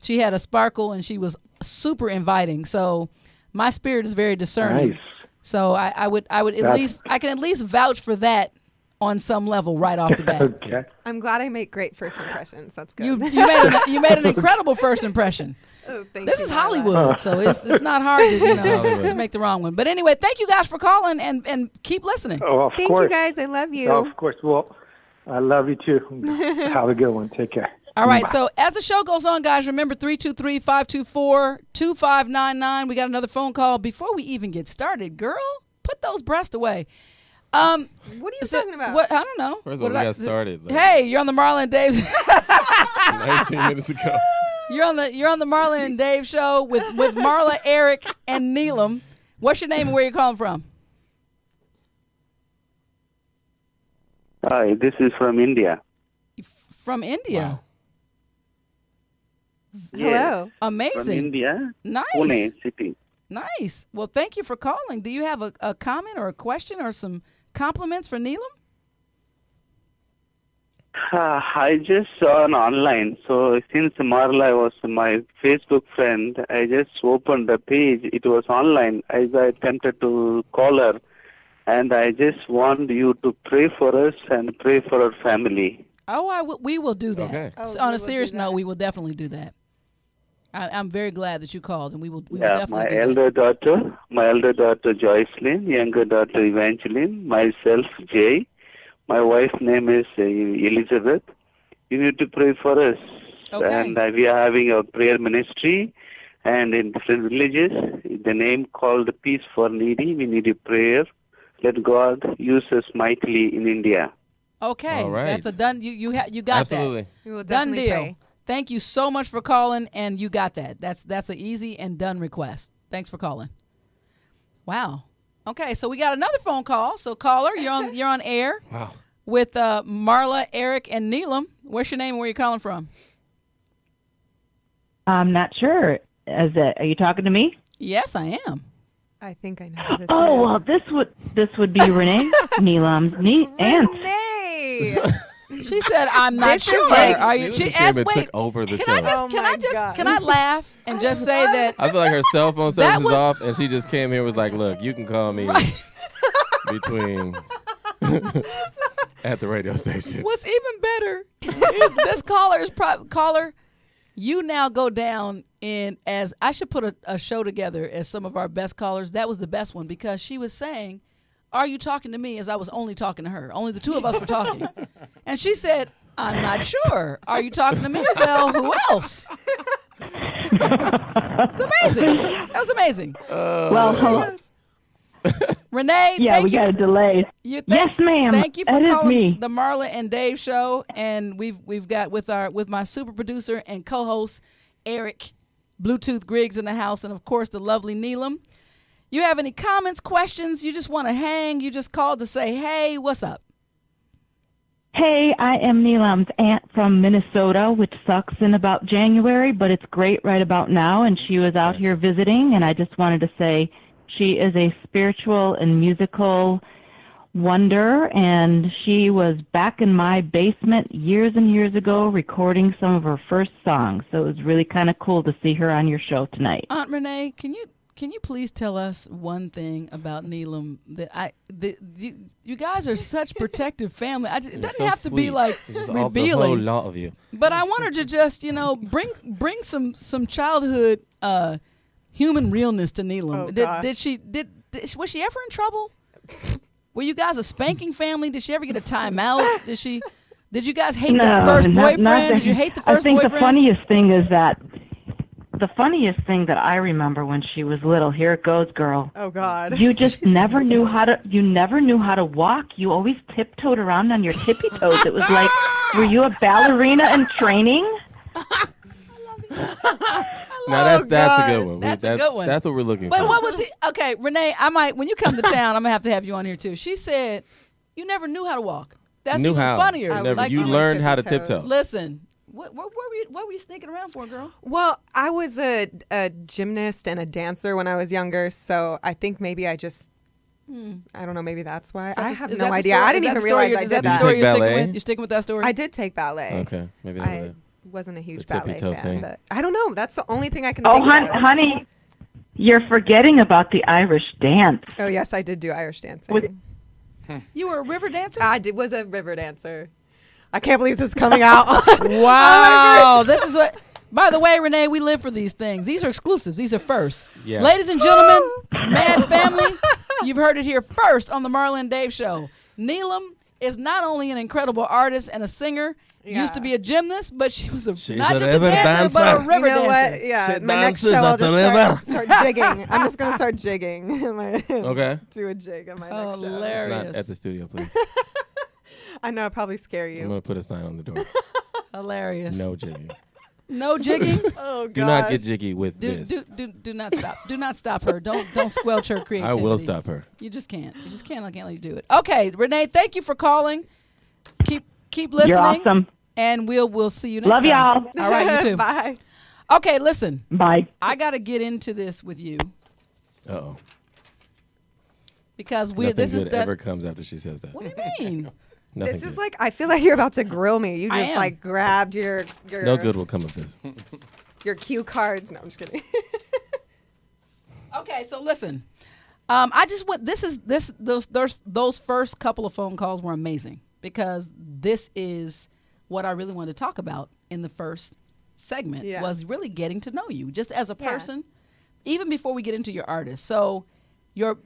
Speaker 3: she had a sparkle and she was super inviting. So my spirit is very discerning.
Speaker 8: Nice.
Speaker 3: So I can at least vouch for that on some level right off the bat.
Speaker 8: Okay.
Speaker 5: I'm glad I make great first impressions. That's good.
Speaker 3: You made an incredible first impression.
Speaker 5: Oh, thank
Speaker 3: This
Speaker 5: you,
Speaker 3: is
Speaker 5: Marla.
Speaker 3: Hollywood, so it's not hard to
Speaker 4: Hollywood.
Speaker 3: to make the wrong one. But anyway, thank you guys for calling and keep listening.
Speaker 8: Oh, of
Speaker 5: Thank
Speaker 8: course.
Speaker 5: you, guys. I love you.
Speaker 8: Oh, of course. Well, I love you too. Have a good one. Take care.
Speaker 3: All right, so as the show goes on, guys, remember 323-524-2599. We got another phone call before we even get started. Girl, put those breasts away.
Speaker 5: What are you talking about?
Speaker 3: What, I don't know.
Speaker 4: First of
Speaker 3: What
Speaker 4: all, we
Speaker 3: did
Speaker 4: got started. Like,
Speaker 3: Hey, you're on the Marla and Dave.
Speaker 4: 19 minutes ago.
Speaker 3: You're on the Marla and Dave show with Marla, Eric, and Neelam. What's your name and where you calling from?
Speaker 9: Hi, this is from India.
Speaker 3: From India.
Speaker 5: Hello.
Speaker 3: Amazing.
Speaker 9: From India,
Speaker 3: Nice.
Speaker 9: Pune city.
Speaker 3: Nice. Well, thank you for calling. Do you have a comment or a question or some compliments for Neelam?
Speaker 9: I just saw online. So since Marla was my Facebook friend, I just opened the page. It was online. I attempted to call her, and I just want you to pray for us and pray for our family.
Speaker 3: Oh, we will do that.
Speaker 4: Okay.
Speaker 3: So on a serious note, we will definitely do that. I'm very glad that you called, and we will
Speaker 9: Yeah,
Speaker 3: definitely
Speaker 9: my
Speaker 3: do
Speaker 9: elder daughter, Joycelyn, younger daughter Evangeline, myself Jay, my wife's name is Elizabeth. You need to pray for us.
Speaker 3: Okay.
Speaker 9: And we are having a prayer ministry, and in different villages, the name called Peace for Needy. We need a prayer. Let God use us mightily in India.
Speaker 3: Okay,
Speaker 4: All right.
Speaker 3: that's a done. You got
Speaker 4: Absolutely.
Speaker 3: that.
Speaker 5: We will
Speaker 3: Done
Speaker 5: definitely
Speaker 3: deal.
Speaker 5: pray.
Speaker 3: Thank you so much for calling, and you got that. That's an easy and done request. Thanks for calling. Wow. Okay, so we got another phone call. So caller, you're on air.
Speaker 4: Wow.
Speaker 3: With Marla, Eric, and Neelam. What's your name and where you calling from?
Speaker 10: I'm not sure. Are you talking to me?
Speaker 3: Yes, I am.
Speaker 5: I think I know who this
Speaker 10: Oh,
Speaker 5: is.
Speaker 10: well, this would be Renee, Neelam's aunt.
Speaker 5: Renee!
Speaker 3: She said, "I'm not
Speaker 5: This is
Speaker 3: sure."
Speaker 5: like-
Speaker 3: Are you?
Speaker 4: Neelam
Speaker 3: She
Speaker 4: just came
Speaker 3: asked,
Speaker 4: and
Speaker 3: "Wait,
Speaker 4: took over the
Speaker 3: can
Speaker 4: show.
Speaker 3: I just?
Speaker 5: Oh
Speaker 3: Can I
Speaker 5: my
Speaker 3: just?
Speaker 5: God.
Speaker 3: Can I laugh and just say that?"
Speaker 4: I feel like her cell phone
Speaker 3: That
Speaker 4: service
Speaker 3: was-
Speaker 4: is off, and she just came here and was like, look, you can call me between at the radio station.
Speaker 3: What's even better is this caller is caller. You now go down in as I should put a show together as some of our best callers. That was the best one because she was saying, "Are you talking to me?" As I was only talking to her. Only the two of us were talking, and she said, "I'm not sure. Are you talking to me?" Well, who else? It's amazing. That was amazing.
Speaker 10: Well, hello.
Speaker 3: Renee,
Speaker 10: Yeah,
Speaker 3: thank
Speaker 10: we
Speaker 3: you.
Speaker 10: got a delay. Yes, ma'am.
Speaker 3: Thank you for
Speaker 10: That is
Speaker 3: calling
Speaker 10: me.
Speaker 3: the Marla and Dave show, and we've got with my super producer and co-host Eric, Blu2th Griggs in the house, and of course the lovely Neelam. You have any comments, questions? You just want to hang? You just called to say, "Hey, what's up?"
Speaker 10: Hey, I am Neelam's aunt from Minnesota, which sucks in about January, but it's great right about now. And she was out here visiting, and I just wanted to say she is a spiritual and musical wonder, and she was back in my basement years and years ago recording some of her first songs. So it was really kind of cool to see her on your show tonight.
Speaker 3: Aunt Renee, can you please tell us one thing about Neelam that you guys are such protective family. It doesn't have to be like
Speaker 4: Just
Speaker 3: revealing.
Speaker 4: all the whole lot of you.
Speaker 3: But I want her to just, bring some childhood human realness to Neelam.
Speaker 5: Oh, gosh.
Speaker 3: Was she ever in trouble? Were you guys a spanking family? Did she ever get a timeout? Did you guys hate the first boyfriend? Did you hate the first boyfriend?
Speaker 10: I think the funniest thing is that the funniest thing that I remember when she was little, here it goes, girl.
Speaker 5: Oh God.
Speaker 10: You just never knew how to walk. You always tiptoed around on your tippy toes. It was like, were you a ballerina in training?
Speaker 4: Now that's a good one.
Speaker 3: That's a good one.
Speaker 4: That's what we're looking
Speaker 3: But
Speaker 4: for.
Speaker 3: what was it? Okay, Renee, when you come to town, I'm going to have you on here too. She said, you never knew how to walk. That's
Speaker 4: Knew
Speaker 3: even
Speaker 4: how.
Speaker 3: funnier.
Speaker 4: Never. You
Speaker 5: on
Speaker 4: learned
Speaker 5: tippy
Speaker 4: how to
Speaker 5: toes.
Speaker 4: tiptoe.
Speaker 3: Listen, what were you sneaking around for, girl?
Speaker 5: Well, I was a gymnast and a dancer when I was younger, so I think maybe I just, I don't know, maybe that's why. I have
Speaker 3: Is
Speaker 5: no
Speaker 3: that the
Speaker 5: idea.
Speaker 3: story-
Speaker 5: I didn't
Speaker 3: is that
Speaker 5: even
Speaker 3: the story
Speaker 5: realize
Speaker 3: you're-
Speaker 5: I
Speaker 3: is that
Speaker 5: did
Speaker 3: the
Speaker 5: that.
Speaker 3: story
Speaker 4: Take
Speaker 3: you're sticking
Speaker 4: ballet?
Speaker 3: with? You're sticking with that story?
Speaker 5: I did take ballet.
Speaker 4: Okay, maybe that was
Speaker 5: I
Speaker 4: it.
Speaker 5: wasn't a huge
Speaker 4: The
Speaker 5: ballet
Speaker 4: tippy-toe
Speaker 5: fan,
Speaker 4: thing.
Speaker 5: but I don't know. That's the only thing I can
Speaker 10: Oh,
Speaker 5: think of.
Speaker 10: honey, you're forgetting about the Irish dance.
Speaker 5: Oh, yes, I did do Irish dancing.
Speaker 10: With-
Speaker 3: You were a river dancer?
Speaker 5: was a river dancer. I can't believe this is coming out.
Speaker 3: Wow. This is what. By the way, Renee, we live for these things. These are exclusives. These are first.
Speaker 4: Yeah.
Speaker 3: Ladies and gentlemen, Mad family, you've heard it here first on the Marla and Dave show. Neelam is not only an incredible artist and a singer, used to be a gymnast, but she was not just a
Speaker 4: river
Speaker 3: dancer, but a river
Speaker 5: You know
Speaker 3: dancer.
Speaker 5: what? Yeah,
Speaker 4: She
Speaker 5: my next
Speaker 4: dances
Speaker 5: show I'll
Speaker 4: at the
Speaker 5: just
Speaker 4: river.
Speaker 5: start jigging. I'm just gonna start jigging.
Speaker 4: Okay.
Speaker 5: Do a jig on my next show.
Speaker 3: Hilarious.
Speaker 4: Not at the studio, please.
Speaker 5: I know, I'll probably scare
Speaker 4: I'm
Speaker 5: you.
Speaker 4: gonna put a sign on the door.
Speaker 3: Hilarious.
Speaker 4: No jigging.
Speaker 3: No jigging.
Speaker 5: Oh,
Speaker 4: Do not get jiggy with this.
Speaker 3: Do not stop. Do not stop her. Don't squelch her
Speaker 4: I
Speaker 3: creativity.
Speaker 4: will stop her.
Speaker 3: You just can't. You just can't. I can't let you do it. Okay, Renee, thank you for calling. Keep listening.
Speaker 10: You're awesome.
Speaker 3: And we'll see you next
Speaker 10: Love
Speaker 3: time.
Speaker 10: y'all.
Speaker 3: All right, you too.
Speaker 5: Bye.
Speaker 3: Okay, listen.
Speaker 10: Bye.
Speaker 3: I got to get into this with you
Speaker 4: Uh-oh.
Speaker 3: because
Speaker 4: Nothing
Speaker 3: this is
Speaker 4: good
Speaker 3: that.
Speaker 4: ever comes after she says that.
Speaker 3: What do you mean?
Speaker 4: Nothing
Speaker 5: This is
Speaker 4: good.
Speaker 5: like, I feel like you're about to grill me. You
Speaker 3: I
Speaker 5: just
Speaker 3: am.
Speaker 5: like grabbed your
Speaker 4: No good will come of this.
Speaker 5: your cue cards. No, I'm just kidding.
Speaker 3: Okay, so listen. I just want those first couple of phone calls were amazing because this is what I really wanted to talk about in the first segment was really getting to know you just as a person, even before we get into your artist. So you're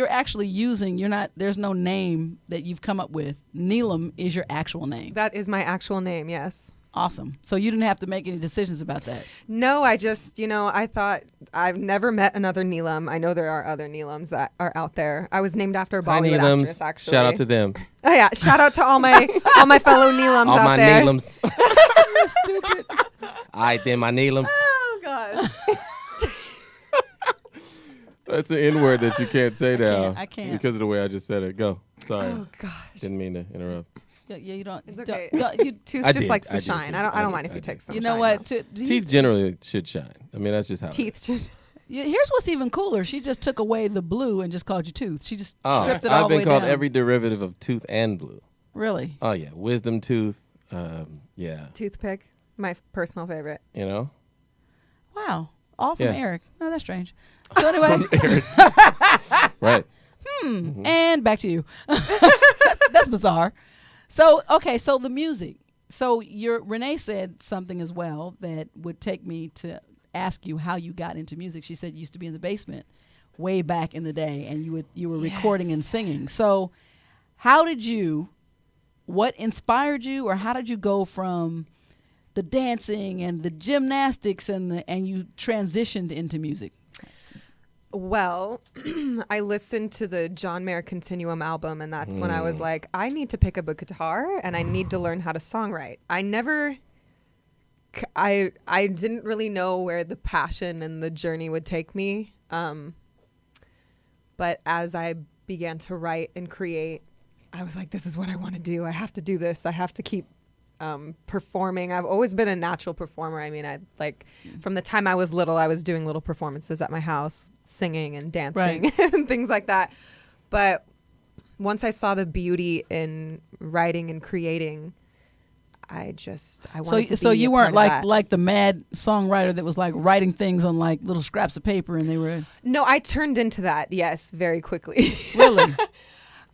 Speaker 3: actually using there's no name that you've come up with. Neelam is your actual name.
Speaker 5: That is my actual name. Yes.
Speaker 3: Awesome. So you didn't have to make any decisions about that.
Speaker 5: No, I just, I thought I've never met another Neelam. I know there are other Neelams that are out there. I was named after a
Speaker 4: Hi,
Speaker 5: Bollywood
Speaker 4: Neelams.
Speaker 5: actress, actually.
Speaker 4: Shout out to them.
Speaker 5: Oh yeah, shout out to all my fellow Neelams
Speaker 4: All
Speaker 5: out
Speaker 4: my
Speaker 5: there.
Speaker 4: Neelams.
Speaker 3: You're stupid.
Speaker 4: I then my Neelams.
Speaker 5: Oh god.
Speaker 4: That's an N word that you can't say now.
Speaker 3: I can't.
Speaker 4: Because of the way I just said it. Go. Sorry.
Speaker 5: Oh gosh.
Speaker 4: Didn't mean to interrupt.
Speaker 3: Yeah, you don't.
Speaker 5: It's okay.
Speaker 3: You
Speaker 5: Tooth just likes
Speaker 4: I
Speaker 5: the
Speaker 4: did.
Speaker 5: shine. I don't mind if he takes some.
Speaker 3: you know
Speaker 5: shine,
Speaker 3: what?
Speaker 5: though.
Speaker 4: Teeth generally should shine. I mean, that's just how it is.
Speaker 5: Teeth. Just,
Speaker 3: Here's what's even cooler. She just took away the blue and just called you Tooth. She just stripped it all
Speaker 4: I've
Speaker 3: the
Speaker 4: been
Speaker 3: way
Speaker 4: called
Speaker 3: down.
Speaker 4: every derivative of tooth and blue.
Speaker 3: Really?
Speaker 4: Oh, yeah. Wisdom tooth. Yeah.
Speaker 5: toothpick, my personal favorite.
Speaker 4: You know?
Speaker 3: Wow. All from
Speaker 4: Yeah.
Speaker 3: Eric. No, that's strange. So anyway,
Speaker 4: Right.
Speaker 3: and back to you. That's bizarre. So okay, so the music. So Renee said something as well that would take me to ask you how you got into music. She said you used to be in the basement way back in the day, and you were recording and singing. So what inspired you, or how did you go from the dancing and the gymnastics and you transitioned into music?
Speaker 5: Well, I listened to the John Mayer Continuum album, and that's when I was like, I need to pick up a guitar and I need to learn how to songwrite. I didn't really know where the passion and the journey would take me. But as I began to write and create, I was like, this is what I want to do. I have to do this. I have to keep performing. I've always been a natural performer. I mean, from the time I was little, I was doing little performances at my house, singing and dancing and things like that. But once I saw the beauty in writing and creating, I wanted to
Speaker 3: So
Speaker 5: be
Speaker 3: you
Speaker 5: a
Speaker 3: weren't
Speaker 5: part of that.
Speaker 3: like the M.a.D songwriter that was like writing things on like little scraps of paper and they were
Speaker 5: No, I turned into that, yes, very quickly.
Speaker 3: really.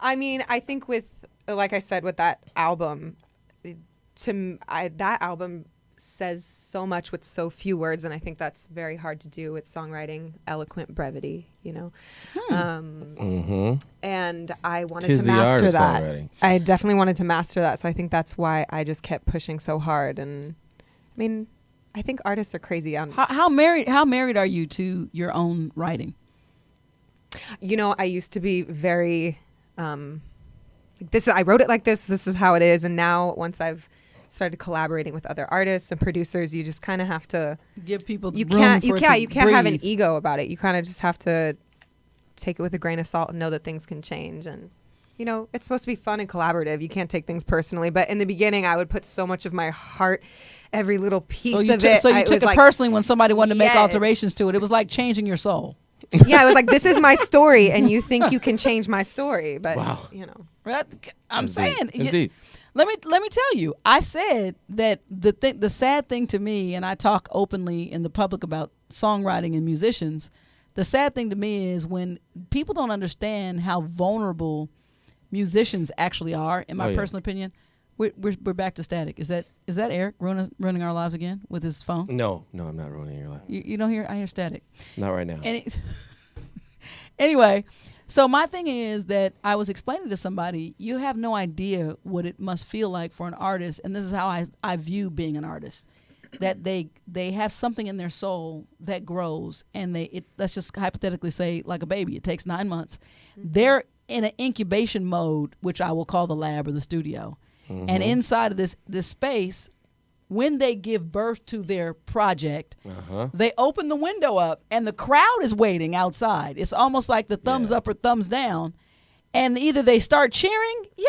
Speaker 5: I mean, I think like I said, with that album, that album says so much with so few words, and I think that's very hard to do with songwriting, eloquent brevity, And I wanted
Speaker 4: Tis
Speaker 5: to
Speaker 4: the art
Speaker 5: master
Speaker 4: of
Speaker 5: that.
Speaker 4: songwriting.
Speaker 5: I definitely wanted to master that, so I think that's why I just kept pushing so hard. And I mean, I think artists are crazy.
Speaker 3: How married are you to your own writing?
Speaker 5: I used to be very I wrote it like this is how it is, and now once I've started collaborating with other artists and producers, you just kind of have to
Speaker 3: Give people
Speaker 5: you
Speaker 3: room
Speaker 5: can't
Speaker 3: for
Speaker 5: you can't
Speaker 3: it
Speaker 5: you
Speaker 3: to
Speaker 5: can't have an
Speaker 3: breathe.
Speaker 5: ego about it. You kind of just have to take it with a grain of salt and know that things can change. And it's supposed to be fun and collaborative. You can't take things personally, but in the beginning I would put so much of my heart, every little piece of it.
Speaker 3: So you took it personally when somebody wanted to make
Speaker 5: Yes.
Speaker 3: alterations to it. It was like changing your soul.
Speaker 5: Yeah, I was like, this is my story, and you think you can change my story, but
Speaker 4: Wow.
Speaker 3: Right? I'm
Speaker 4: That's
Speaker 3: saying
Speaker 4: deep. That's deep.
Speaker 3: Let me tell you. I said that the sad thing to me, and I talk openly in the public about songwriting and musicians. The sad thing to me is when people don't understand how vulnerable musicians actually are. In my personal opinion, we're back to static. Is that Eric running our lives again with his phone?
Speaker 4: No, I'm not ruining your life.
Speaker 3: You don't hear? I hear static.
Speaker 4: Not right now.
Speaker 3: Anyway, So my thing is that I was explaining to somebody, you have no idea what it must feel like for an artist, and this is how I view being an artist, that they have something in their soul that grows, and let's just hypothetically say like a baby, it takes 9 months. They're in an incubation mode, which I will call the lab or the studio. And inside of this space, when they give birth to their project, they open the window up and the crowd is waiting outside. It's almost like the thumbs up or thumbs down. And either they start cheering, yay,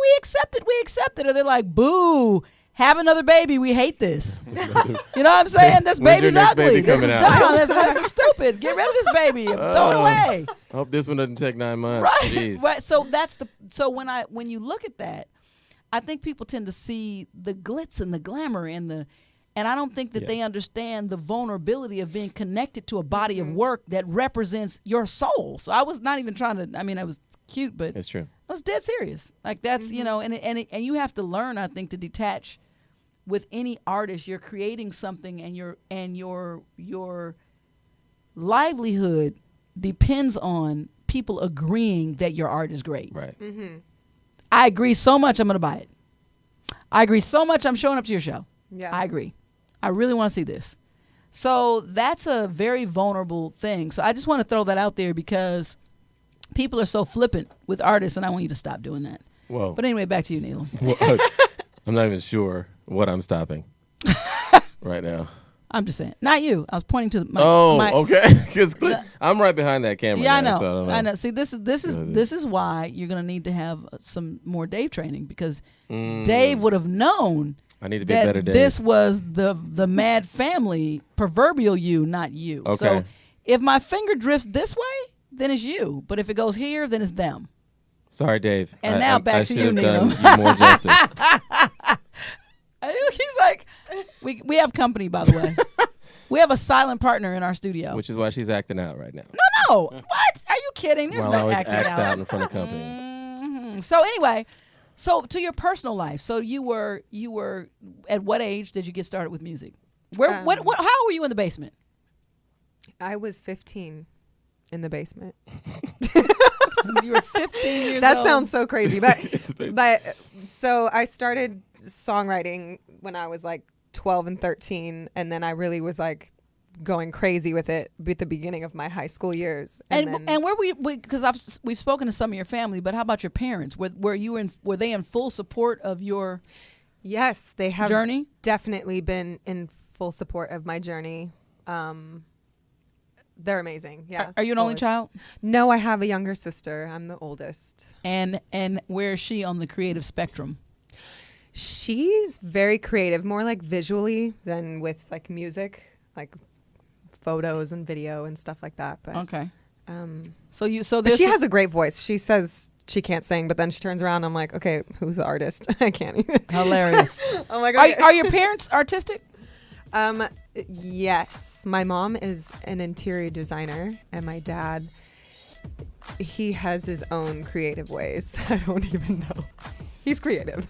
Speaker 3: we accept it, or they're like, boo, have another baby, we hate this. You know what I'm saying? This baby's ugly.
Speaker 4: Baby
Speaker 3: this is dumb. This is stupid. Get rid of this baby. Throw it away.
Speaker 4: I hope this one doesn't take 9 months.
Speaker 3: Right.
Speaker 4: Jeez.
Speaker 3: Right. So when you look at that, I think people tend to see the glitz and the glamour and I don't think that they understand the vulnerability of being connected to a body of work that represents your soul. So I was not even trying to. I mean, I was cute, but
Speaker 4: it's true.
Speaker 3: I was dead serious. Like that's and you have to learn, I think, to detach. With any artist, you're creating something, and your livelihood depends on people agreeing that your art is great.
Speaker 4: Right.
Speaker 3: I agree so much, I'm going to buy it. I agree so much, I'm showing up to your show.
Speaker 5: Yeah.
Speaker 3: I agree. I really want to see this. So that's a very vulnerable thing. So I just want to throw that out there because people are so flippant with artists, and I want you to stop doing that.
Speaker 4: Whoa.
Speaker 3: But anyway, back to you, Neelam.
Speaker 4: Well, I'm not even sure what I'm stopping right now.
Speaker 3: I'm just saying. Not you. I was pointing to my...
Speaker 4: okay. Because I'm right behind that camera.
Speaker 3: Yeah,
Speaker 4: now,
Speaker 3: I know.
Speaker 4: so
Speaker 3: I know. See, this is why you're going to need to have some more Dave training, because Dave would have known
Speaker 4: I need to be
Speaker 3: that
Speaker 4: better, Dave.
Speaker 3: this was the M.A.D family, proverbial you, not you.
Speaker 4: Okay.
Speaker 3: So if my finger drifts this way, then it's you. But if it goes here, then it's them.
Speaker 4: Sorry, Dave.
Speaker 3: And now back to you, Neelam.
Speaker 4: You more justice.
Speaker 3: He's like, we have company, by the way. We have a silent partner in our studio.
Speaker 4: Which is why she's acting out right now.
Speaker 3: No. What? Are you kidding? There's
Speaker 4: Marla
Speaker 3: no
Speaker 4: always
Speaker 3: acting
Speaker 4: acts
Speaker 3: out.
Speaker 4: out in front of company.
Speaker 3: So anyway, to your personal life. So you were at what age did you get started with music? How were you in the basement?
Speaker 5: I was 15 in the basement.
Speaker 3: You were 15 years old.
Speaker 5: That sounds so crazy, but so I started songwriting when I was like 12 and 13, and then I really was like going crazy with it at the beginning of my high school years.
Speaker 3: And where were you? Because we've spoken to some of your family, but how about your parents? Were they in full support of your?
Speaker 5: Yes, they have
Speaker 3: journey?
Speaker 5: Definitely been in full support of my journey. They're amazing. Yeah.
Speaker 3: Are you an only child?
Speaker 5: No, I have a younger sister. I'm the oldest.
Speaker 3: And where is she on the creative spectrum?
Speaker 5: She's very creative, more like visually than with like music, like photos and video and stuff like that. But
Speaker 3: okay.
Speaker 5: But she has a great voice. She says she can't sing, but then she turns around. I'm like, okay, who's the artist? I can't even.
Speaker 3: Hilarious.
Speaker 5: I'm like, okay.
Speaker 3: Are your parents artistic?
Speaker 5: Yes. My mom is an interior designer, and my dad, he has his own creative ways. I don't even know. He's creative.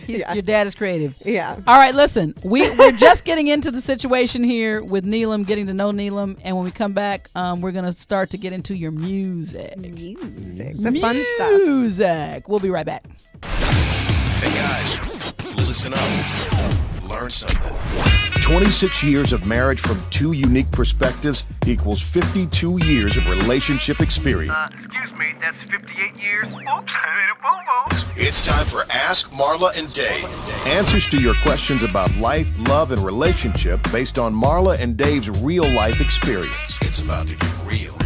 Speaker 3: Your dad is creative.
Speaker 5: Yeah.
Speaker 3: All right, listen. We're just getting into the situation here with Neelam, getting to know Neelam, and when we come back, we're gonna start to get into your music.
Speaker 5: The fun stuff.
Speaker 3: Music. We'll be right back.
Speaker 1: Hey guys, listen up. Learn something. 26 years of marriage from two unique perspectives equals 52 years of relationship experience.
Speaker 11: Excuse me, that's 58 years? Oops,
Speaker 1: It's time for Ask Marla and Dave. Answers to your questions about life, love, and relationship based on Marla and Dave's real life experience. It's about to get real.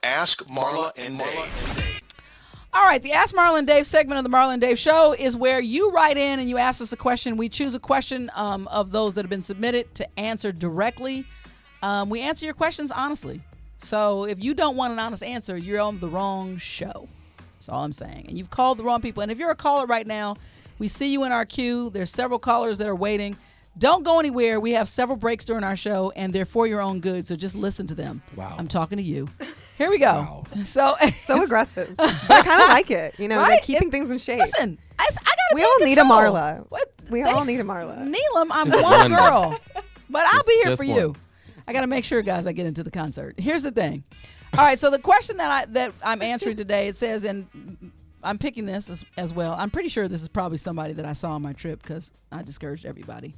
Speaker 1: Ask Marla and Dave.
Speaker 3: All right, the Ask Marla and Dave segment of the Marla and Dave Show is where you write in and you ask us a question. We choose a question of those that have been submitted to answer directly. We answer your questions honestly. So if you don't want an honest answer, you're on the wrong show. That's all I'm saying. And you've called the wrong people. And if you're a caller right now, we see you in our queue. There's several callers that are waiting. Don't go anywhere. We have several breaks during our show, and they're for your own good, so just listen to them.
Speaker 4: Wow.
Speaker 3: I'm talking to you. Here we go.
Speaker 4: Wow.
Speaker 5: So aggressive. But I kind of like it. You know,
Speaker 3: Right?
Speaker 5: like keeping things in shape.
Speaker 3: Listen, I gotta
Speaker 5: We
Speaker 3: be
Speaker 5: all
Speaker 3: in
Speaker 5: need a
Speaker 3: control.
Speaker 5: Marla.
Speaker 3: What?
Speaker 5: We all need a Marla.
Speaker 3: Neelam, I'm
Speaker 4: Just
Speaker 3: one
Speaker 4: one.
Speaker 3: girl. But I'll be here
Speaker 4: Just
Speaker 3: for
Speaker 4: one.
Speaker 3: you. I got to make sure, guys, I get into the concert. Here's the thing. All right, so the question that I'm answering today, it says, and I'm picking this as well. I'm pretty sure this is probably somebody that I saw on my trip because I discouraged everybody.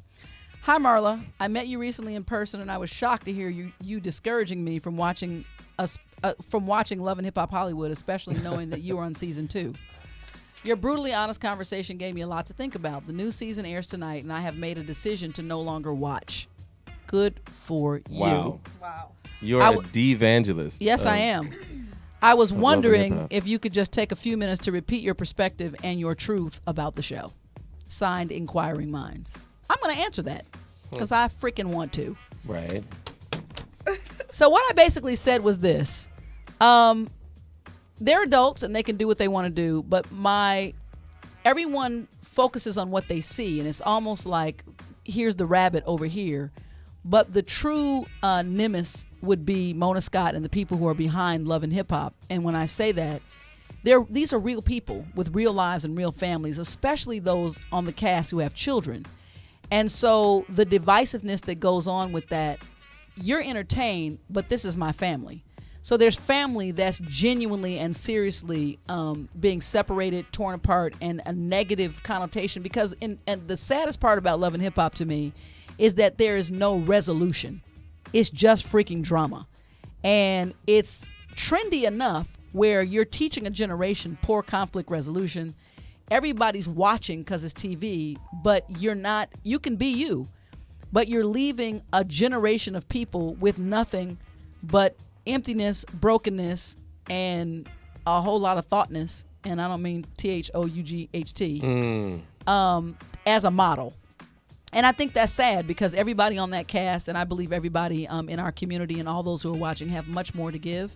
Speaker 3: Hi, Marla. I met you recently in person, and I was shocked to hear you discouraging me from watching Love and Hip Hop Hollywood, especially knowing that you were on season 2. Your brutally honest conversation gave me a lot to think about. The new season airs tonight, and I have made a decision to no longer watch. Good for you.
Speaker 5: Wow.
Speaker 4: You're a devangelist.
Speaker 3: Yes, I am. I was wondering if you could just take a few minutes to repeat your perspective and your truth about the show. Signed, Inquiring Minds. I'm going to answer that because I freaking want to.
Speaker 4: Right.
Speaker 3: So what I basically said was this. They're adults and they can do what they want to do, but everyone focuses on what they see, and it's almost like here's the rabbit over here. But the true nemesis would be Mona Scott and the people who are behind Love and Hip Hop. And when I say that, these are real people with real lives and real families, especially those on the cast who have children. And so the divisiveness that goes on with that, you're entertained, but this is my family. So there's family that's genuinely and seriously being separated, torn apart, and a negative connotation. Because and the saddest part about Love and Hip Hop to me is that there is no resolution. It's just freaking drama. And it's trendy enough where you're teaching a generation poor conflict resolution. Everybody's watching because it's TV, but you can be you, but you're leaving a generation of people with nothing but emptiness, brokenness, and a whole lot of thoughtness. And I don't mean THOUGHT as a model. And I think that's sad because everybody on that cast, and I believe everybody in our community and all those who are watching have much more to give.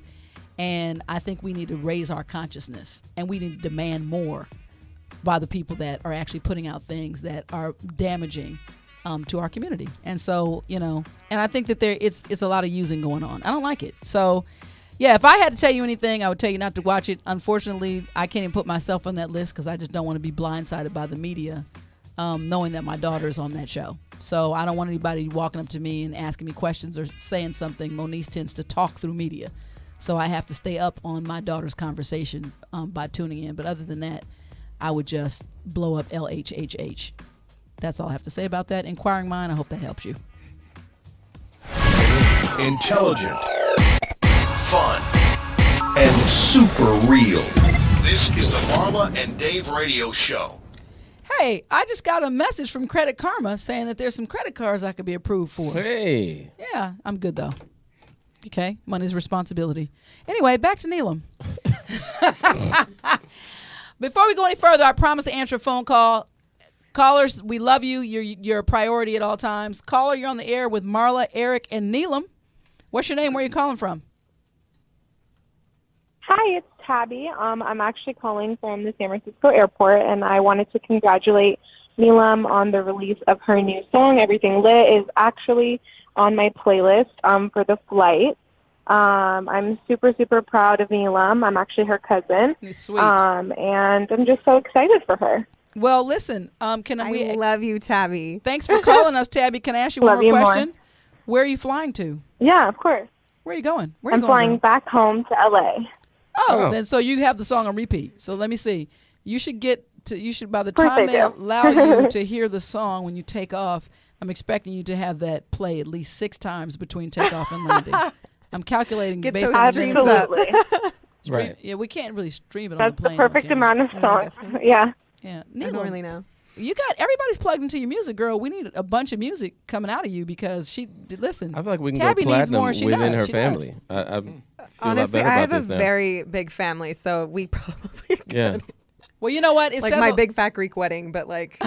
Speaker 3: And I think we need to raise our consciousness and we need to demand more by the people that are actually putting out things that are damaging to our community. And so, and I think that it's a lot of using going on. I don't like it. So, yeah, if I had to tell you anything, I would tell you not to watch it. Unfortunately, I can't even put myself on that list because I just don't want to be blindsided by the media. Knowing that my daughter is on that show. So I don't want anybody walking up to me and asking me questions or saying something. Monique tends to talk through media. So I have to stay up on my daughter's conversation by tuning in. But other than that, I would just blow up LHHH. That's all I have to say about that. Inquiring Mind, I hope that helps you.
Speaker 1: Intelligent, fun, and super real. This is the Marla and Dave Radio Show.
Speaker 3: Hey, I just got a message from Credit Karma saying that there's some credit cards I could be approved for.
Speaker 4: Hey.
Speaker 3: Yeah, I'm good though. Okay, money's responsibility. Anyway, back to Neelam. Before we go any further, I promise to answer a phone call. Callers, we love you. You're a priority at all times. Caller, you're on the air with Marla, Eric, and Neelam. What's your name? Where are you calling from?
Speaker 12: Hi, it's Tabby. I'm actually calling from the San Francisco airport, and I wanted to congratulate Neelam on the release of her new song, Everything Lit, is actually on my playlist for the flight. I'm super, super proud of Neelam. I'm actually her cousin.
Speaker 3: Sweet.
Speaker 12: And I'm just so excited for her.
Speaker 3: Well, listen,
Speaker 5: I love you, Tabby.
Speaker 3: Thanks for calling us, Tabby. Can I ask you one more question? Where are you flying to?
Speaker 12: Yeah, of course.
Speaker 3: Where are you going?
Speaker 12: I'm flying back home to L.A.
Speaker 3: Then so you have the song on repeat. So let me see. You should by the time they allow you to hear the song when you take off, I'm expecting you to have that play at least 6 times between takeoff and landing. I'm calculating based on
Speaker 12: streams up.
Speaker 4: Right.
Speaker 3: Yeah, we can't really stream it
Speaker 12: That's
Speaker 3: on the plane.
Speaker 12: That's the perfect amount of songs. Yeah.
Speaker 3: Yeah.
Speaker 5: I don't really know.
Speaker 3: Everybody's plugged into your music, girl. We need a bunch of music coming out of you because listen.
Speaker 4: I feel like we can
Speaker 3: Tabby
Speaker 4: go platinum
Speaker 3: needs more.
Speaker 4: within her family.
Speaker 5: Honestly, I have a very big family, so we probably could.
Speaker 4: Yeah.
Speaker 3: Well, you know what? It
Speaker 5: like
Speaker 3: says
Speaker 5: my big fat Greek wedding, but like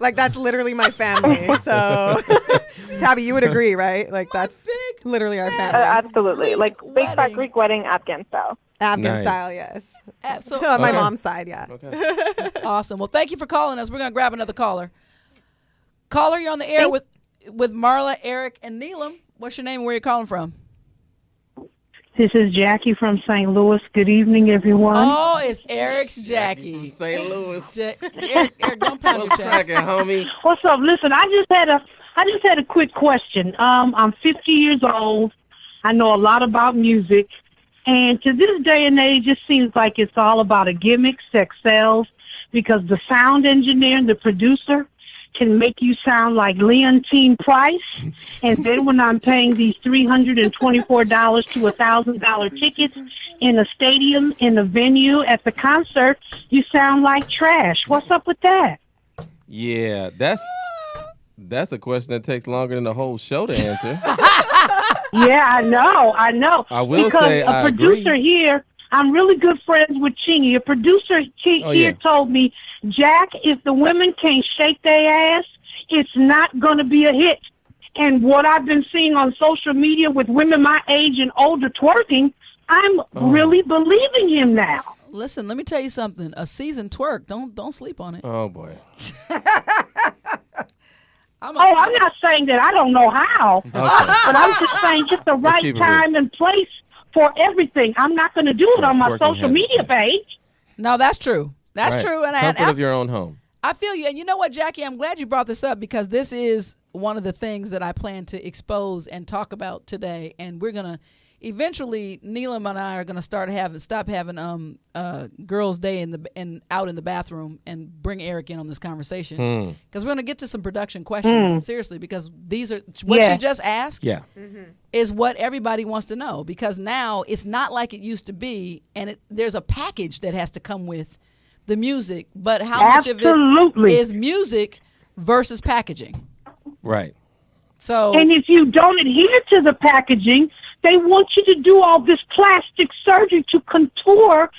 Speaker 5: that's literally my family. So, Tabby, you would agree, right? Like that's literally our family.
Speaker 12: Absolutely, like big fat Greek wedding, Afghan style.
Speaker 5: Afghan style, yes.
Speaker 3: So,
Speaker 5: on my mom's side, yeah.
Speaker 4: Okay.
Speaker 3: Awesome. Well, thank you for calling us. We're gonna grab another caller. Caller, you're on the air with Marla, Eric, and Neelam. What's your name and where you're calling from?
Speaker 13: This is Jackie from St. Louis. Good evening, everyone.
Speaker 3: Oh, it's Eric's Jackie.
Speaker 4: From St. Louis.
Speaker 3: Eric, don't pound your chest.
Speaker 4: Cracking, homie?
Speaker 13: What's up? Listen, I just had a quick question. I'm 50 years old. I know a lot about music. And to this day and age, it seems like it's all about a gimmick, sex sells, because the sound engineer and the producer can make you sound like Leontine Price. And then when I'm paying these $324 to $1,000 tickets in a stadium, in a venue, at the concert, you sound like trash. What's up with that?
Speaker 4: Yeah, that's a question that takes longer than the whole show to answer.
Speaker 13: Yeah, I know.
Speaker 4: I will
Speaker 13: because
Speaker 4: say
Speaker 13: a producer here, I'm really good friends with Chingy. A producer here told me, Jack, if the women can't shake their ass, it's not going to be a hit. And what I've been seeing on social media with women my age and older twerking, I'm really believing him now.
Speaker 3: Listen, let me tell you something. A seasoned twerk, don't sleep on it.
Speaker 4: Oh boy.
Speaker 13: I'm not saying that I don't know how, but I'm just saying it's the right time and place for everything. I'm not going to do it on my social media page.
Speaker 3: No, that's true. That's true. And
Speaker 4: comfort of your own home.
Speaker 3: I feel you. And you know what, Jackie? I'm glad you brought this up because this is one of the things that I plan to expose and talk about today. And we're going to eventually, Neelam and I are going to stop having girls' day out in the bathroom and bring Eric in on this conversation because we're going to get to some production questions seriously because these are what she just asked. Yeah, is what everybody wants to know because now it's not like it used to be, and there's a package that has to come with the music, but how much of it is music versus packaging?
Speaker 4: Right.
Speaker 3: So,
Speaker 13: and if you don't adhere to the packaging, they want you to do all this plastic surgery to contour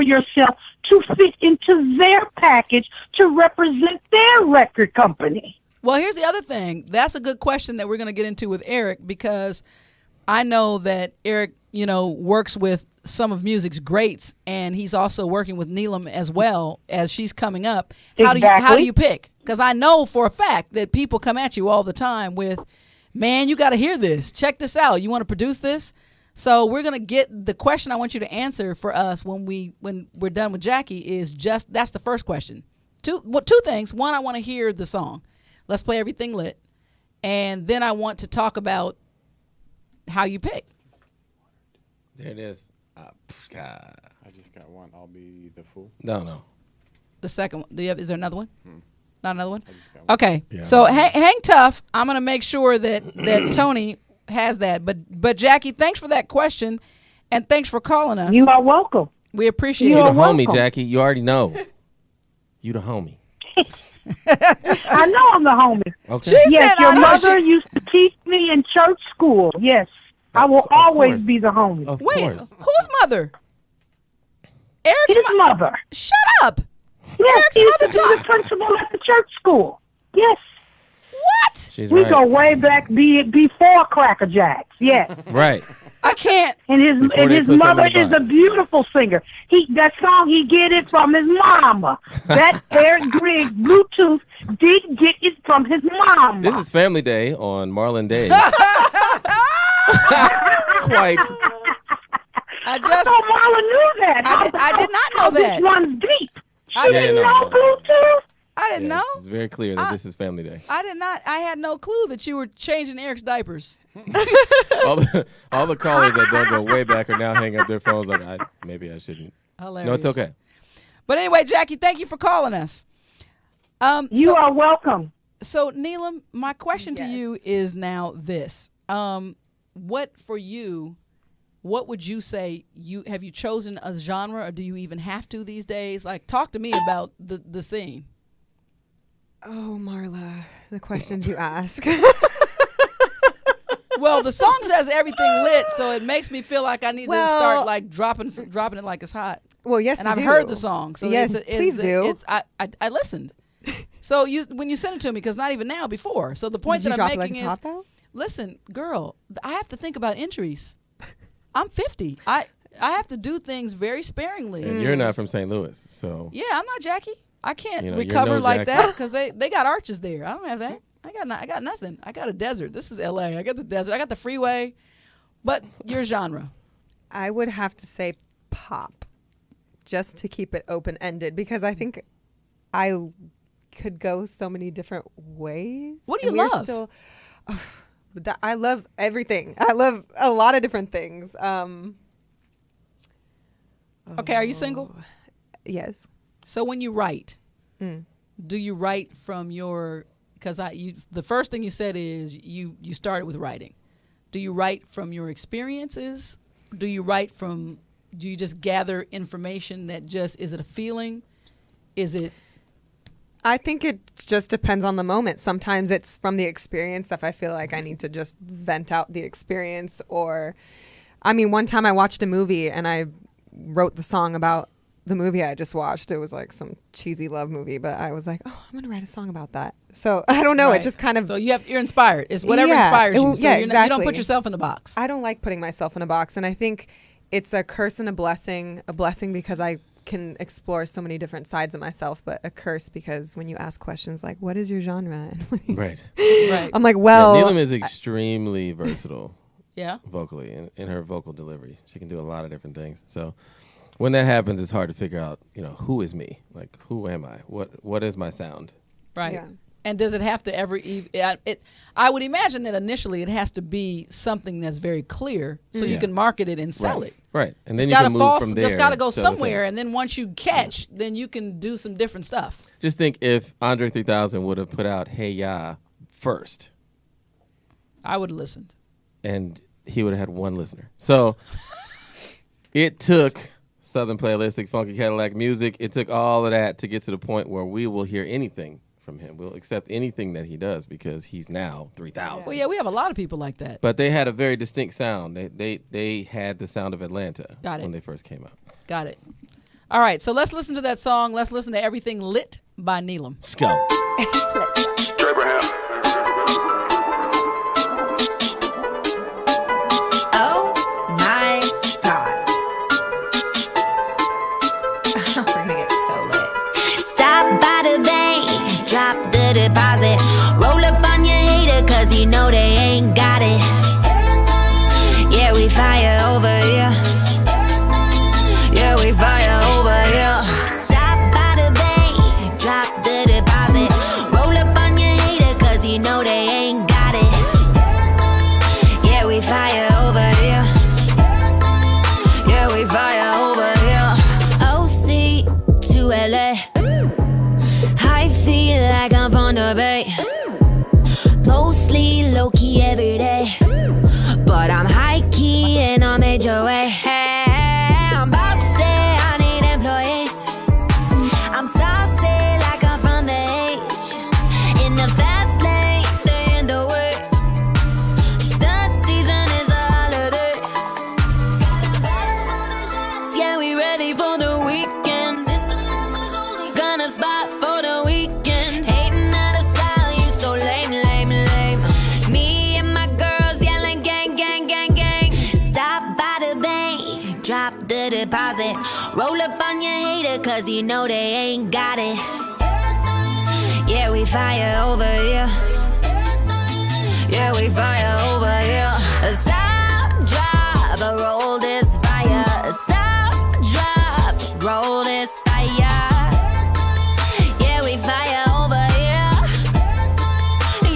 Speaker 13: yourself to fit into their package to represent their record company.
Speaker 3: Well, here's the other thing. That's a good question that we're going to get into with Eric because I know that Eric, works with some of music's greats, and he's also working with Neelam as well as she's coming up. How do you pick? Because I know for a fact that people come at you all the time with, man, you got to hear this. Check this out. You want to produce this? So we're going to get the question I want you to answer for us when we're done with Jackie is just, that's the first question. Two things. One, I want to hear the song. Let's play Everything Lit. And then I want to talk about how you pick.
Speaker 4: There it is.
Speaker 6: I just got one. I'll be the fool.
Speaker 4: No.
Speaker 3: The second one. Is there another one? Not another one?
Speaker 6: I just got one.
Speaker 3: Okay.
Speaker 4: Yeah.
Speaker 3: So hang tough. I'm going to make sure that Tony has that. But Jackie, thanks for that question, and thanks for calling us.
Speaker 13: You are welcome.
Speaker 3: We appreciate it.
Speaker 4: You the homie, Jackie. You already know. You the homie.
Speaker 13: I know I'm the homie.
Speaker 4: Okay.
Speaker 13: Yes, your mother used to teach me in church school. Yes. I will always be the homie.
Speaker 3: Wait, whose mother? Eric's
Speaker 13: mother.
Speaker 3: Shut up.
Speaker 13: Yes,
Speaker 3: Eric's
Speaker 13: he used to
Speaker 3: mother
Speaker 13: be the principal at the church school. Yes.
Speaker 3: What?
Speaker 4: She's
Speaker 13: we
Speaker 4: right.
Speaker 13: go way back before Cracker Jacks. Yes.
Speaker 4: Right.
Speaker 3: I can't.
Speaker 13: And his mother is a beautiful singer. That song he get it from his mama. That Eric Griggs Blu2th did get it from his mama.
Speaker 4: This is Family Day on Marla and Dave. Quite.
Speaker 13: I thought Marla knew that.
Speaker 3: I did not know that.
Speaker 13: This one's deep.
Speaker 3: I
Speaker 13: didn't know Blu2th.
Speaker 3: I didn't know.
Speaker 4: It's very clear that this is Family Day.
Speaker 3: I did not. I had no clue that you were changing Eric's diapers.
Speaker 4: all the callers that don't go way back are now hanging up their phones like, maybe I shouldn't.
Speaker 3: Hilarious.
Speaker 4: No, it's okay.
Speaker 3: But anyway, Jackie, thank you for calling us.
Speaker 13: You are welcome.
Speaker 3: So, Neelam, my question to you is now this. What would you say, have you chosen a genre or do you even have to these days? Like, talk to me about the scene.
Speaker 5: Oh, Marla, the questions you ask.
Speaker 3: Well, the song says Everything Lit, so it makes me feel like I need to start like dropping it like it's hot.
Speaker 5: Well, yes,
Speaker 3: and
Speaker 5: you
Speaker 3: I've
Speaker 5: do.
Speaker 3: heard the song, so
Speaker 5: yes, please do.
Speaker 3: I listened. So when you sent it to me, because not even now, before. So the point
Speaker 5: Did
Speaker 3: that
Speaker 5: you
Speaker 3: I'm
Speaker 5: drop it
Speaker 3: making
Speaker 5: like
Speaker 3: is,
Speaker 5: it's hot, though?
Speaker 3: listen, girl, I have to think about injuries. I'm 50. I have to do things very sparingly.
Speaker 4: And you're not from St. Louis, so.
Speaker 3: Yeah, I'm not Jackie. I can't
Speaker 4: you're
Speaker 3: recover
Speaker 4: no
Speaker 3: like
Speaker 4: Jackie.
Speaker 3: that because they got arches there. I don't have that. I got nothing. I got a desert. This is LA. I got the desert. I got the freeway. But your genre?
Speaker 5: I would have to say pop, just to keep it open-ended, because I think I could go so many different ways.
Speaker 3: What do you
Speaker 5: And we're
Speaker 3: love?
Speaker 5: Still, I love everything. I love a lot of different things.
Speaker 3: Okay, are you single?
Speaker 5: Yes.
Speaker 3: So when you write, do you write from your? Because the first thing you said is you started with writing. Do you write from your experiences? Do you just gather information that is it a feeling? Is it?
Speaker 5: I think it just depends on the moment. Sometimes it's from the experience if I feel like I need to just vent out the experience. Or, I mean, one time I watched a movie and I wrote the song about the movie I just watched. It was like some cheesy love movie, but I was like, oh, I'm going to write a song about that. So I don't know. Right. It just kind of.
Speaker 3: So you're inspired. It's whatever inspires you. So
Speaker 5: exactly.
Speaker 3: You don't put yourself in a box.
Speaker 5: I don't like putting myself in a box. And I think it's a curse and a blessing because I can explore so many different sides of myself, but a curse because when you ask questions like, what is your genre?
Speaker 4: Right.
Speaker 5: I'm like, well.
Speaker 4: Neelam is extremely versatile.
Speaker 3: Yeah.
Speaker 4: Vocally, in her vocal delivery. She can do a lot of different things. So when that happens, it's hard to figure out, who is me? Like, who am I? What is my sound?
Speaker 3: Right. Yeah. And does it have to I would imagine that initially it has to be something that's very clear so you can market it and sell it.
Speaker 4: Right. And then you can move from there.
Speaker 3: It's got to go somewhere. And then once you catch, then you can do some different stuff.
Speaker 4: Just think if Andre 3000 would have put out Hey Ya first.
Speaker 3: I would have listened.
Speaker 4: And he would have had one listener. So it took Southern Playalistic, Funky Cadillac music. It took all of that to get to the point where we will hear anything from him. We'll accept anything that he does because he's now 3000.
Speaker 3: Well, yeah, we have a lot of people like that.
Speaker 4: But they had a very distinct sound. They had the sound of Atlanta when they first came out.
Speaker 3: Got it. All right, so let's listen to that song. Let's listen to Everything Lit by Neelam.
Speaker 4: Let's go.
Speaker 14: Oh my God. We're gonna get so lit. Stop by the bank, drop the deposit. Roll up on your hater, cause you know they ain't got it. Yeah, we fire over here. Yeah, we fire over here. Stop by the bank, drop the deposit. Roll up on your hater, cause you know they ain't got it. Yeah, we fire over here. Yeah, we fire over here. OC to LA. I feel like I'm from the Bay. Mostly low-key every day, but I'm high-key in a major way. I'm bossy, I need employees. I'm saucy like I'm from the H. In the fast lane, they in the way. Stunt season is a holiday. Yeah, we ready for the weekend. Gonna spot for the weekend. Hating at a style, you so lame, lame, lame. Me and my girls yelling gang, gang, gang, gang. Stop by the bank, drop the deposit. Roll up on your hater, cause you know they ain't got it. Yeah, we fire over here. Yeah, we fire over here. Stop, drop, roll this fire. Stop, drop, roll this fire. Yeah, we fire over here.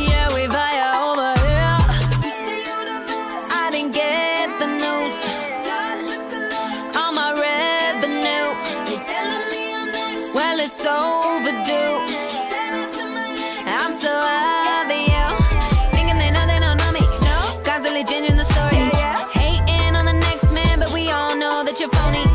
Speaker 14: Yeah, we fire over here. I didn't get the news on my revenue. Well, it's overdue. I'm so happy, you. Thinking they don't know me. No, constantly changing the story. Hating on the next man, but we all know that you're phony.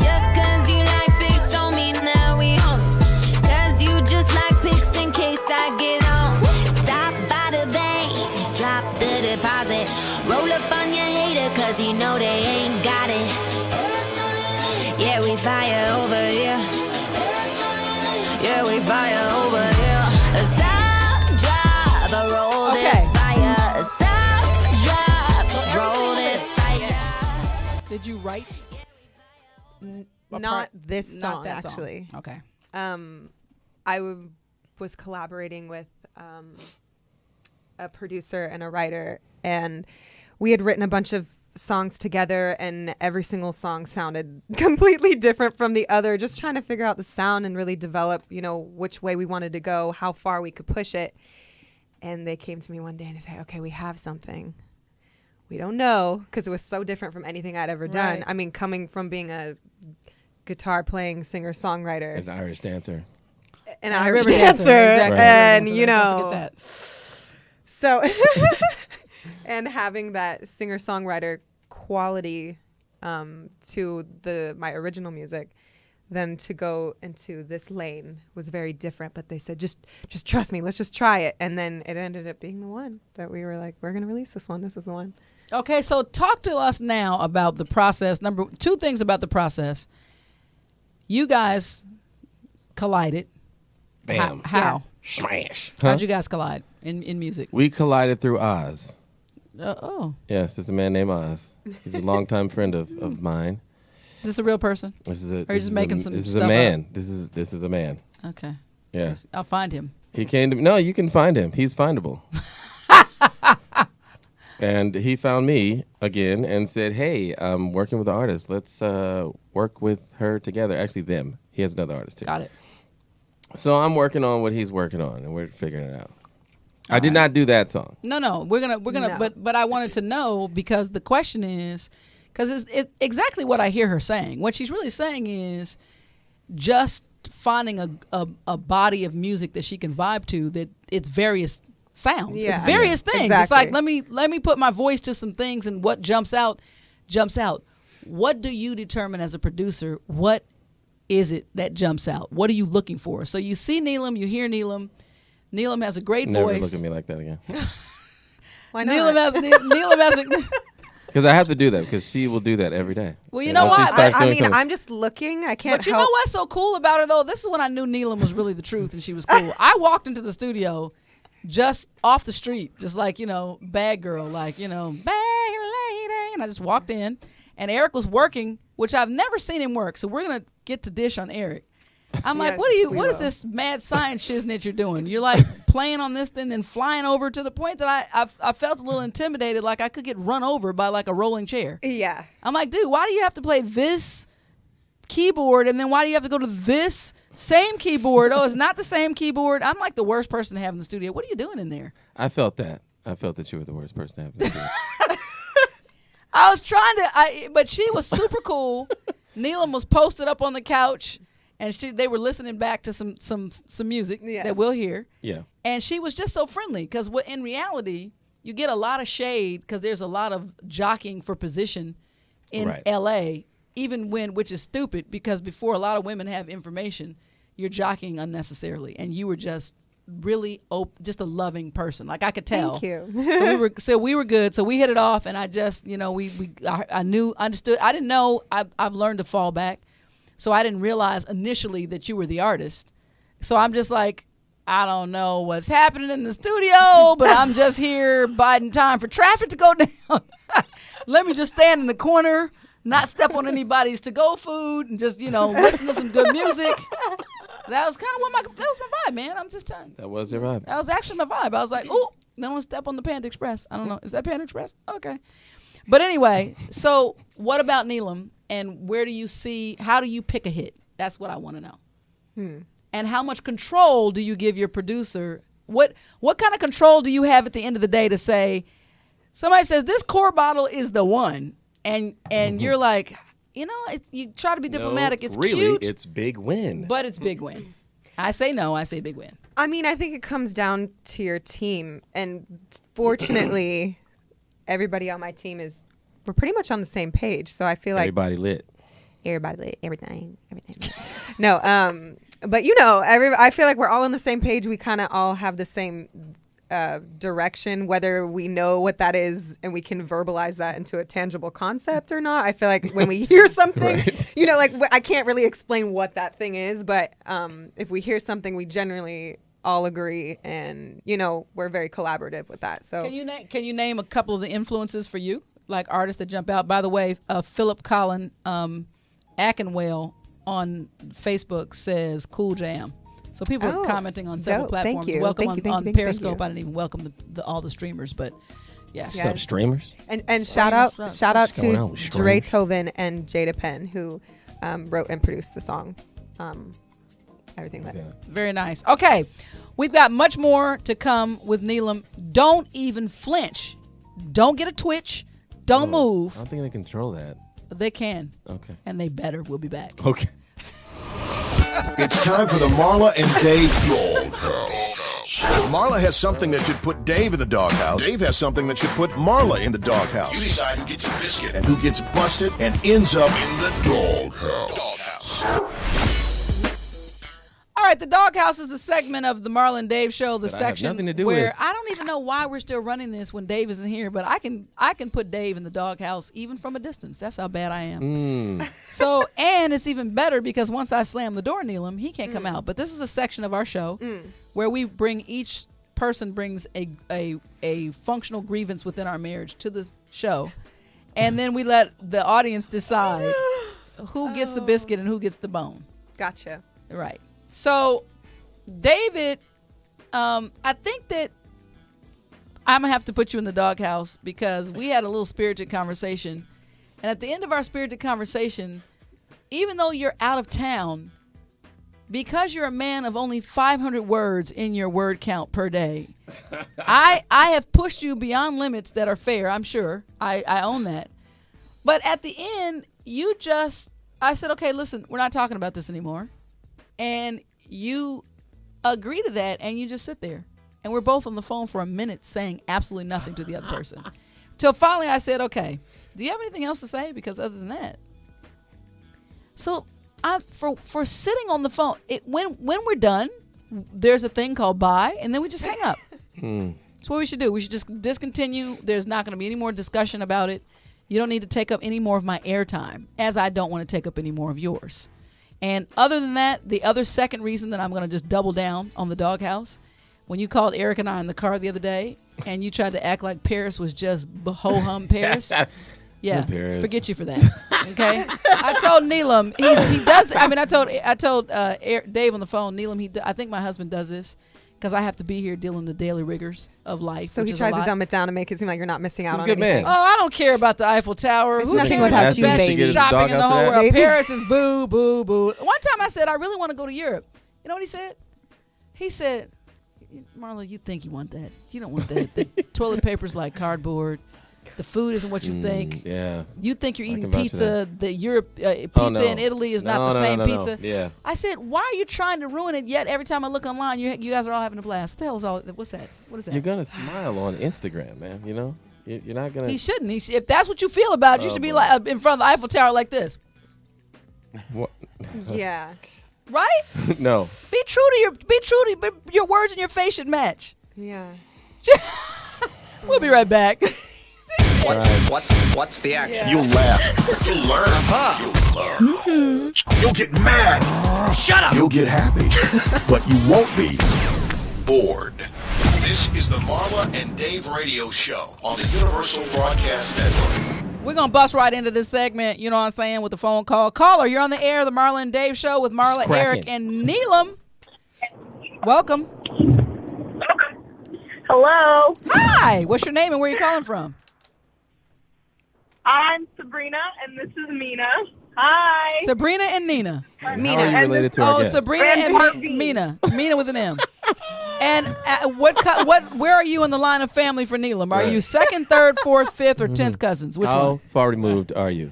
Speaker 14: Just cause you like pics don't mean that we homies. Cause you just like pics in case I get on. Stop by the bank, drop the deposit. Roll up on your hater, cause you know they ain't got it. Yeah, we fire over here. Yeah, we fire over here. Stop, drop, roll this fire. Stop, drop, roll this fire.
Speaker 3: Did you write?
Speaker 5: Not this
Speaker 3: Not
Speaker 5: song,
Speaker 3: that
Speaker 5: actually.
Speaker 3: song. Okay.
Speaker 5: Was collaborating with a producer and a writer, and we had written a bunch of songs together, and every single song sounded completely different from the other, just trying to figure out the sound and really develop, which way we wanted to go, how far we could push it. And they came to me one day and they said, okay, we have something. We don't know, because it was so different from anything I'd ever done.
Speaker 3: Right.
Speaker 5: I mean, coming from being a guitar playing singer-songwriter.
Speaker 4: An Irish dancer.
Speaker 5: An
Speaker 3: And a
Speaker 5: Irish
Speaker 3: river
Speaker 5: dancer.
Speaker 3: Exactly.
Speaker 5: And,
Speaker 3: River
Speaker 5: you
Speaker 3: dancer, don't
Speaker 5: know.
Speaker 3: forget that.
Speaker 5: So, and having that singer-songwriter quality to my original music, then to go into this lane was very different. But they said, just trust me, let's just try it. And then it ended up being the one that we were like, we're going to release this one. This is the one.
Speaker 3: Okay, so talk to us now about the process. Two things about the process. You guys collided.
Speaker 4: Bam.
Speaker 3: How?
Speaker 4: Smash.
Speaker 3: How'd you guys collide in music?
Speaker 4: We collided through Oz.
Speaker 3: Oh.
Speaker 4: Yes, there's a man named Oz. He's a longtime friend of mine.
Speaker 3: Is this a real person?
Speaker 4: This is a.
Speaker 3: Or you
Speaker 4: this
Speaker 3: just
Speaker 4: is
Speaker 3: making
Speaker 4: a,
Speaker 3: some
Speaker 4: This is
Speaker 3: stuff
Speaker 4: a man.
Speaker 3: up?
Speaker 4: This is a man.
Speaker 3: Okay.
Speaker 4: Yeah.
Speaker 3: I'll find him.
Speaker 4: He came to me. No, you can find him. He's findable. And he found me again and said, hey, I'm working with an artist. Let's work with her together. Actually, them. He has another artist, too.
Speaker 3: Got it.
Speaker 4: So I'm working on what he's working on, and we're figuring it out. I did not do that song.
Speaker 3: No. We're gonna.
Speaker 5: No.
Speaker 3: But I wanted to know, because the question is, because it's exactly what I hear her saying. What she's really saying is just finding a body of music that she can vibe to, that it's various sounds.
Speaker 5: Yeah.
Speaker 3: It's various things.
Speaker 5: Exactly.
Speaker 3: It's like, let me put my voice to some things, and what jumps out. What do you determine as a producer? What is it that jumps out? What are you looking for? So you see Neelam, you hear Neelam. Neelam has a great
Speaker 4: Never
Speaker 3: voice.
Speaker 4: look at me like that again.
Speaker 5: Why not?
Speaker 3: Neelam has a.
Speaker 4: Because I have to do that, because she will do that every day.
Speaker 3: Well, you
Speaker 4: And
Speaker 3: know
Speaker 4: once she
Speaker 3: what?
Speaker 4: starts
Speaker 5: I
Speaker 4: doing
Speaker 5: mean,
Speaker 4: something-
Speaker 5: I'm just looking. I can't
Speaker 3: But you
Speaker 5: help.
Speaker 3: know what's so cool about her, though? This is when I knew Neelam was really the truth and she was cool. I walked into the studio just off the street, just like, bad girl, like, bad lady. And I just walked in, and Eric was working, which I've never seen him work. So we're going to get to dish on Eric. I'm like,
Speaker 5: Yes,
Speaker 3: what is this mad science shiznit you're doing? You're like playing on this thing, then flying over, to the point that I felt a little intimidated, like I could get run over by like a rolling chair.
Speaker 5: Yeah.
Speaker 3: I'm like, dude, why do you have to play this keyboard, and then why do you have to go to this same keyboard? Oh, it's not the same keyboard. I'm like the worst person to have in the studio. What are you doing in there?
Speaker 4: I felt that. I felt that you were the worst person to have in the studio.
Speaker 3: I was trying to, but she was super cool. Neelam was posted up on the couch, and they were listening back to some music that we'll hear.
Speaker 4: Yeah.
Speaker 3: And she was just so friendly, because in reality, you get a lot of shade because there's a lot of jockeying for position in L.A., which is stupid, because before a lot of women have information, you're jockeying unnecessarily. And you were just really just a loving person. Like, I could tell.
Speaker 5: Thank you.
Speaker 3: So we were good. So we hit it off, and I just, I understood. I didn't know. I've learned to fall back. So I didn't realize initially that you were the artist. So I'm just like, I don't know what's happening in the studio, but I'm just here biding time for traffic to go down. Let me just stand in the corner, not step on anybody's to-go food, and just, listen to some good music. That was kind of that was my vibe, man. I'm just telling you.
Speaker 4: That was your vibe.
Speaker 3: That was actually my vibe. I was like, ooh, don't step on the Panda Express. I don't know. Is that Panda Express? Okay. But anyway, so what about Neelam, and how do you pick a hit? That's what I want to know. And how much control do you give your producer? What kind of control do you have at the end of the day to say, somebody says this core bottle is the one, and you're like, you try to be diplomatic.
Speaker 4: No,
Speaker 3: it's
Speaker 4: really,
Speaker 3: cute.
Speaker 4: it's big win.
Speaker 3: But it's big win. I say no. I say big win.
Speaker 5: I mean, I think it comes down to your team, and fortunately, everybody on my team we're pretty much on the same page. So I feel like
Speaker 4: everybody lit,
Speaker 5: everything. No, but I feel like we're all on the same page. We kind of all have the same direction, whether we know what that is and we can verbalize that into a tangible concept or not. I feel like when we hear something, I can't really explain what that thing is, but if we hear something, we generally all agree, and we're very collaborative with that. So
Speaker 3: can you name a couple of the influences for you, like artists that jump out? By the way, Philip Colin Ackenwell on Facebook says Cool Jam. So people are commenting on several platforms.
Speaker 5: Thank you.
Speaker 3: Welcome
Speaker 5: Thank you,
Speaker 3: on
Speaker 5: thank you,
Speaker 3: Periscope.
Speaker 5: thank you.
Speaker 3: I didn't even welcome all the streamers, but yes.
Speaker 4: Sub streamers.
Speaker 5: And shout out to
Speaker 4: going on with
Speaker 5: Dre
Speaker 4: streamers?
Speaker 5: Tovin and Jada Penn, who wrote and produced the song. Everything that.
Speaker 3: Very nice. Okay. We've got much more to come with Neelam. Don't even flinch. Don't get a twitch. Don't move.
Speaker 4: I don't think they control that.
Speaker 3: They can.
Speaker 4: Okay.
Speaker 3: And they better. We'll be back.
Speaker 4: Okay.
Speaker 1: It's time for the Marla and Dave Doghouse. Marla has something that should put Dave in the doghouse. Dave has something that should put Marla in the doghouse. You decide who gets a biscuit and who gets busted and ends up in the doghouse.
Speaker 3: All right, the doghouse is the segment of the Marla and Dave show, the section
Speaker 4: nothing to do
Speaker 3: where
Speaker 4: with.
Speaker 3: I don't even know why we're still running this when Dave isn't here, but I can put Dave in the doghouse even from a distance. That's how bad I am. So, and it's even better because once I slam the door, Neelam, he can't come out. But this is a section of our show where we bring each person brings a functional grievance within our marriage to the show, and then we let the audience decide who gets the biscuit and who gets the bone.
Speaker 5: Gotcha.
Speaker 3: Right. So, David, I think that I'm going to have to put you in the doghouse because we had a little spirited conversation. And at the end of our spirited conversation, even though you're out of town, because you're a man of only 500 words in your word count per day, I have pushed you beyond limits that are fair, I'm sure. I own that. But at the end, I said, okay, listen, we're not talking about this anymore. And you agree to that, and you just sit there. And we're both on the phone for a minute saying absolutely nothing to the other person. Till finally I said, okay, do you have anything else to say? Because other than that. So for sitting on the phone, when we're done, there's a thing called bye, and then we just hang up. That's what we should do. We should just discontinue. There's not going to be any more discussion about it. You don't need to take up any more of my airtime, as I don't want to take up any more of yours. And other than that, the other second reason that I'm going to just double down on the doghouse, when you called Eric and I in the car the other day, and you tried to act like Paris was just ho-hum Paris. Yeah,
Speaker 4: Paris.
Speaker 3: Forget you for that. Okay, I told Neelam he does. I told Dave on the phone. Neelam, I think my husband does this because I have to be here dealing with the daily rigors of life.
Speaker 5: So he tries to dumb it down and make it seem like you're not missing out on
Speaker 4: good
Speaker 5: anything.
Speaker 4: man.
Speaker 3: Oh, I don't care about the Eiffel Tower.
Speaker 5: It's
Speaker 3: Who
Speaker 5: nothing
Speaker 3: cares
Speaker 5: without you,
Speaker 3: about
Speaker 5: baby.
Speaker 3: shopping in the whole world.
Speaker 5: Baby.
Speaker 3: Paris is boo, boo, boo. One time I said I really want to go to Europe. You know what he said? He said, Marla, you think you want that. You don't want that. The toilet paper's like cardboard. The food isn't what you think.
Speaker 4: Yeah.
Speaker 3: You think you're eating
Speaker 4: can vouch for
Speaker 3: pizza. The pizza in Italy is not the same pizza.
Speaker 4: Yeah.
Speaker 3: I said, why are you trying to ruin it? Yet every time I look online, you guys are all having a blast. What the hell is all? What's that? What is that?
Speaker 4: You're gonna smile on Instagram, man. You know, you're not gonna.
Speaker 3: He shouldn't. If that's what you feel about, you should be like in front of the Eiffel Tower like this.
Speaker 4: What?
Speaker 5: Yeah.
Speaker 3: Right?
Speaker 4: No.
Speaker 3: Be true to your words and your face should match.
Speaker 5: Yeah.
Speaker 3: We'll be right back.
Speaker 11: What's the action?
Speaker 1: Yeah. You'll laugh. You'll learn. You'll learn. You'll get mad.
Speaker 11: Shut up.
Speaker 1: You'll get happy. But you won't be bored. This is the Marla and Dave radio show on the Universal Broadcast Network.
Speaker 3: We're going to bust right into this segment, you know what I'm saying, with the phone call. Caller, you're on the air, the Marla and Dave show with Marla, Eric, and Neelam. Welcome.
Speaker 7: Hello.
Speaker 3: Hi. What's your name and where are you calling from?
Speaker 7: I'm Sabrina, and this is Mina. Hi.
Speaker 3: Sabrina and Nina.
Speaker 4: Mina. How are you related to our guest?
Speaker 3: Sabrina and Mina. Mina with an M. And where are you in the line of family for Neelam? Are you second, third, fourth, fifth, or 10th cousins? Which
Speaker 4: How
Speaker 3: one?
Speaker 4: far removed are you?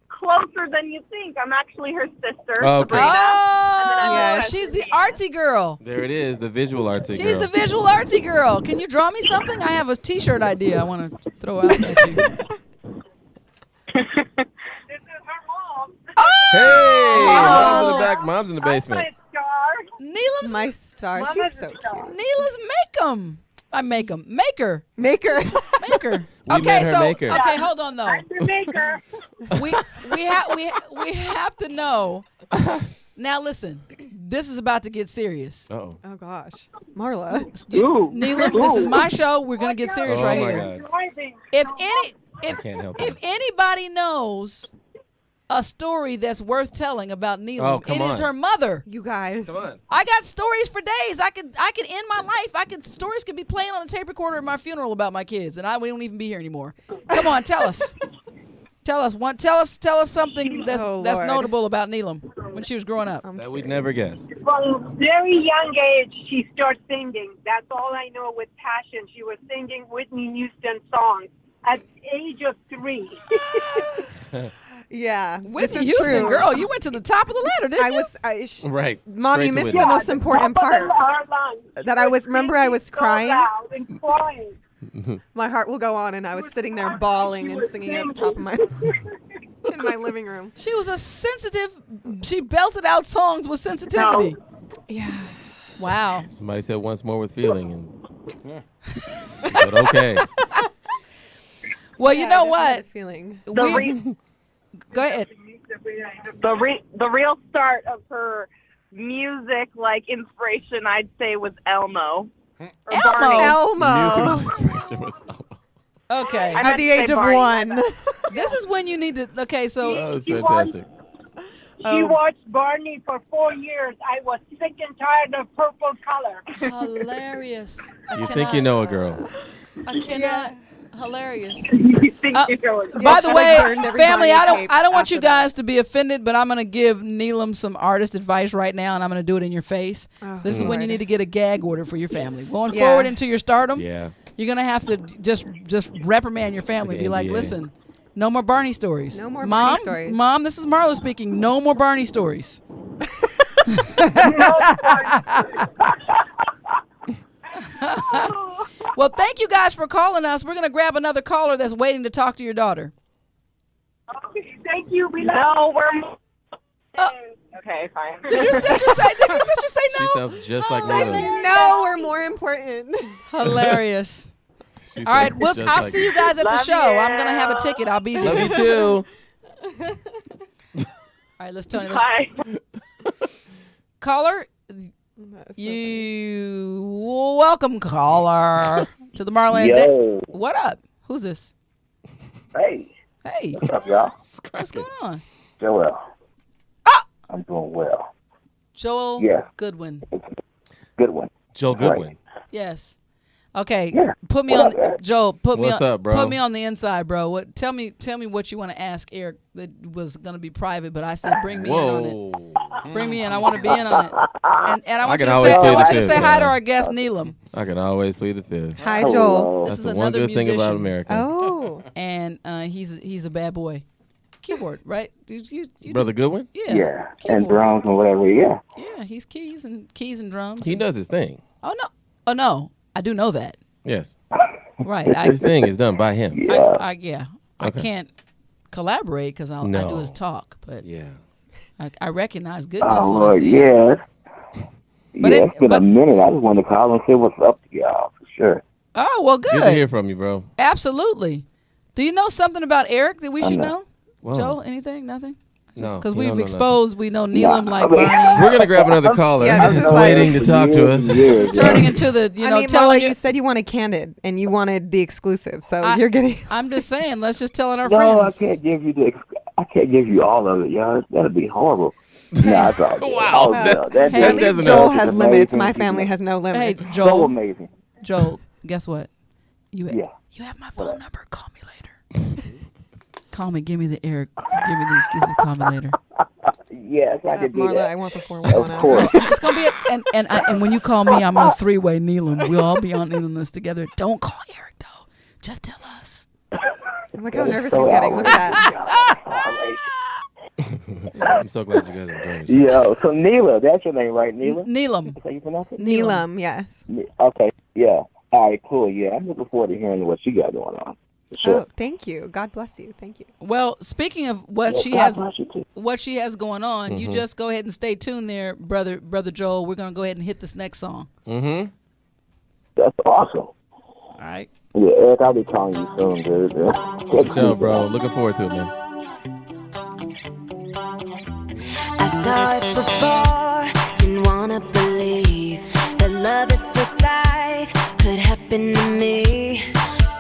Speaker 7: Closer than you think. I'm actually her sister,
Speaker 4: Okay.
Speaker 7: Sabrina.
Speaker 3: Oh, she's the artsy girl.
Speaker 4: There it is, the visual artsy girl.
Speaker 3: She's the visual artsy girl. Can you draw me something? I have a T-shirt idea I want to throw out at you.
Speaker 7: This is her mom.
Speaker 4: Hey,
Speaker 3: Oh!
Speaker 4: mom's in the back. Mom's in the basement.
Speaker 3: Neelam's
Speaker 5: my star.
Speaker 7: Mama's
Speaker 5: She's so
Speaker 7: a
Speaker 5: cute.
Speaker 7: star.
Speaker 3: Neela's Maker.
Speaker 5: Maker.
Speaker 3: Maker.
Speaker 4: We met her maker.
Speaker 3: Okay, hold on though.
Speaker 7: I'm the maker.
Speaker 3: We have to know. Now listen, this is about to get serious.
Speaker 4: Uh-oh.
Speaker 5: Oh gosh. Marla.
Speaker 3: Neelam, this is my show. We're gonna get serious right
Speaker 4: my
Speaker 3: here.
Speaker 4: God. Can't help
Speaker 3: If
Speaker 4: it.
Speaker 3: anybody knows a story that's worth telling about Neelam,
Speaker 4: come
Speaker 3: it is
Speaker 4: on.
Speaker 3: her mother.
Speaker 5: You guys.
Speaker 4: Come on.
Speaker 3: I got stories for days. I could end my life. Stories could be playing on a tape recorder at my funeral about my kids, and we don't even be here anymore. Come on, tell us. Tell us something that's
Speaker 5: Lord.
Speaker 3: notable about Neelam. when she was growing up?
Speaker 4: That we'd never guess.
Speaker 13: From very young age, she started singing. That's all I know with passion. She was singing Whitney Houston songs at the age of 3.
Speaker 5: Yeah,
Speaker 3: Whitney
Speaker 5: this is
Speaker 3: Houston,
Speaker 5: true.
Speaker 3: girl, you went to the top of the ladder, didn't you?
Speaker 4: Right.
Speaker 5: Mom,
Speaker 4: Straight
Speaker 5: you
Speaker 4: to
Speaker 5: missed
Speaker 4: Whitney.
Speaker 5: the most important part. That I was. Remember, I was crying.
Speaker 13: Loud and crying.
Speaker 5: My heart will go on, and I was sitting there bawling and singing at the top of my in my living room.
Speaker 3: She was a sensitive. She belted out songs with sensitivity.
Speaker 5: Yeah.
Speaker 3: Wow.
Speaker 4: Somebody said once more with feeling, and but okay.
Speaker 3: Well, you know what?
Speaker 5: Feeling.
Speaker 3: Go ahead.
Speaker 7: The real start of her music like inspiration, I'd say, was Elmo.
Speaker 5: Elmo.
Speaker 4: Musical inspiration was
Speaker 3: Okay.
Speaker 7: I
Speaker 5: At
Speaker 7: meant
Speaker 5: the
Speaker 7: to say
Speaker 5: age of
Speaker 7: Barney.
Speaker 5: 1.
Speaker 3: This is when you need to. Okay, so
Speaker 4: That was fantastic.
Speaker 13: She watched Barney for 4 years. I was sick and tired of purple color.
Speaker 3: hilarious.
Speaker 4: You think you know a girl?
Speaker 3: I cannot. Hilarious.
Speaker 13: You think you know it.
Speaker 3: By the
Speaker 5: she
Speaker 3: way,
Speaker 5: burned every
Speaker 3: family,
Speaker 5: Barney
Speaker 3: I
Speaker 5: tape
Speaker 3: don't want
Speaker 5: after
Speaker 3: you guys to be offended, but I'm gonna give Neelam some artist advice right now, and I'm gonna do it in your face. This is when you need to get a gag order for your family. Going forward into your stardom,
Speaker 4: Yeah.
Speaker 3: you're gonna have to just reprimand your family.
Speaker 4: Like
Speaker 3: Be like,
Speaker 4: NBA.
Speaker 3: listen, no more Barney stories.
Speaker 5: No more
Speaker 3: Mom,
Speaker 5: Barney stories.
Speaker 3: Mom, this is Marla speaking. No more Barney stories. Well, thank you guys for calling us. We're gonna grab another caller that's waiting to talk to your daughter.
Speaker 13: Thank you. We
Speaker 7: No, we're. Okay, fine.
Speaker 3: Did your sister say? Did your sister say no?
Speaker 4: She sounds just like Neelam.
Speaker 5: No, we're more important.
Speaker 3: Hilarious.
Speaker 4: She
Speaker 3: All right,
Speaker 4: sounds
Speaker 3: well,
Speaker 4: just
Speaker 3: I'll
Speaker 4: like
Speaker 3: see you guys at the
Speaker 7: Love
Speaker 3: show.
Speaker 7: you.
Speaker 3: I'm gonna have a ticket. I'll be there.
Speaker 4: Love you too.
Speaker 3: All right, let's Tony.
Speaker 7: Bye.
Speaker 3: Caller, welcome, caller, to the Marla and
Speaker 15: Yo.
Speaker 3: What up? Who's this?
Speaker 15: Hey.
Speaker 3: Hey.
Speaker 15: What's up, y'all?
Speaker 3: What's going on?
Speaker 15: Joel. I'm doing well.
Speaker 3: Joel
Speaker 15: Yeah.
Speaker 3: Goodwin.
Speaker 15: Good one.
Speaker 4: Joel Goodwin.
Speaker 3: Yes. Okay.
Speaker 15: Yeah.
Speaker 3: Put me
Speaker 15: What
Speaker 3: on,
Speaker 15: up, man?
Speaker 3: Joel. Put
Speaker 4: What's
Speaker 3: me on.
Speaker 4: up, bro?
Speaker 3: Put me on the inside, bro. What? Tell me what you want to ask Eric. That was gonna be private, but I said bring me in on it.
Speaker 4: Whoa.
Speaker 3: Bring me in. I want to be in on it. And I want
Speaker 4: can
Speaker 3: you to
Speaker 4: always
Speaker 3: say. I
Speaker 4: plead
Speaker 3: want
Speaker 4: the
Speaker 3: you to
Speaker 4: fifth,
Speaker 3: say hi to
Speaker 4: man.
Speaker 3: our guest Neelam.
Speaker 4: I can always plead the fifth.
Speaker 5: Hi, Joel.
Speaker 3: This
Speaker 4: That's
Speaker 3: is
Speaker 4: the one
Speaker 3: another
Speaker 4: good thing about
Speaker 3: musician.
Speaker 4: America.
Speaker 5: Oh.
Speaker 3: And he's a bad boy. Keyboard, right? You
Speaker 4: Brother Goodwin?
Speaker 3: Yeah.
Speaker 15: Yeah. And
Speaker 3: Keyboard.
Speaker 15: drums and whatever. Yeah.
Speaker 3: Yeah, he's keys and drums.
Speaker 4: He does his thing.
Speaker 3: Oh no, I do know that.
Speaker 4: Yes.
Speaker 3: Right.
Speaker 4: His thing is done by him.
Speaker 3: I
Speaker 4: Okay.
Speaker 3: can't collaborate because all I
Speaker 4: No.
Speaker 3: do is talk. But
Speaker 4: Yeah.
Speaker 3: I recognize goodness
Speaker 15: Oh,
Speaker 3: when I
Speaker 15: Lord,
Speaker 3: see it.
Speaker 15: yeah.
Speaker 3: But
Speaker 15: Yeah,
Speaker 3: it-
Speaker 15: it's been
Speaker 3: but-
Speaker 15: a minute. I just wanted to call and say what's up to y'all, for sure.
Speaker 3: Oh well,
Speaker 4: Good to
Speaker 3: good.
Speaker 4: hear from you, bro.
Speaker 3: Absolutely. Do you know something about Eric that we
Speaker 15: I
Speaker 3: should
Speaker 15: know.
Speaker 3: know?
Speaker 4: Whoa.
Speaker 3: Joe, anything? Nothing?
Speaker 4: No,
Speaker 3: Because
Speaker 4: we
Speaker 3: we've
Speaker 4: don't know
Speaker 3: exposed, we know Neelam
Speaker 15: Nah,
Speaker 3: like
Speaker 15: I mean-
Speaker 3: Barney.
Speaker 4: We're gonna grab another caller.
Speaker 5: Yeah, this
Speaker 4: He's
Speaker 5: is like-
Speaker 4: waiting to talk to us.
Speaker 3: This is turning into the,
Speaker 5: I mean,
Speaker 3: telling
Speaker 5: Marla, you said you wanted candid and you wanted the exclusive, so
Speaker 3: I-
Speaker 5: you're getting.
Speaker 3: I'm just saying, let's just tell our
Speaker 15: No,
Speaker 3: friends.
Speaker 15: I can't give you all of it, y'all. That'd be horrible. Nah, it's all good.
Speaker 4: Wow.
Speaker 15: Oh,
Speaker 4: That's-
Speaker 15: no, that
Speaker 3: Hey,
Speaker 5: At
Speaker 15: dude
Speaker 5: least
Speaker 15: is
Speaker 5: Joel
Speaker 15: amazing.
Speaker 5: has limits. My
Speaker 15: He's
Speaker 5: family has no
Speaker 3: Hey,
Speaker 5: limits.
Speaker 15: so
Speaker 3: Joel,
Speaker 15: amazing.
Speaker 3: Joel, guess what? You
Speaker 15: Yeah.
Speaker 3: you have my phone number. Call me later. Call me. Give me the Eric. Give me the exclusive. Call me later.
Speaker 15: Yes, I could do
Speaker 5: Marla,
Speaker 15: that.
Speaker 5: I want the 411
Speaker 15: Of course.
Speaker 3: It's gonna be and when you call me, I'm on a 3-way Neelam. We'll all be on Neelam list together. Don't call Eric though. Just tell us.
Speaker 5: Look how nervous he's getting. Look at that.
Speaker 4: I'm so glad you guys are enjoying yourself.
Speaker 15: Yo, so Neela, that's your name, right? Neela?
Speaker 3: Neelam.
Speaker 15: Is that how you pronounce it?
Speaker 5: Neelam, yes.
Speaker 15: Okay, yeah. All right, cool. Yeah, I'm looking forward to hearing what you got going on. For sure.
Speaker 5: Oh, thank you. God bless you. Thank you.
Speaker 3: Well, speaking of what
Speaker 15: Yeah,
Speaker 3: she
Speaker 15: God
Speaker 3: has,
Speaker 15: bless you too.
Speaker 3: what she has going on, you just go ahead and stay tuned there, brother Joel. We're gonna go ahead and hit this next song.
Speaker 4: Mm-hmm.
Speaker 15: That's awesome.
Speaker 3: All right.
Speaker 15: Yeah, Eric, I'll be calling you soon, dude.
Speaker 4: Good show, bro. Looking forward to it, man.
Speaker 14: I saw it before, didn't wanna believe that love at first sight could happen to me.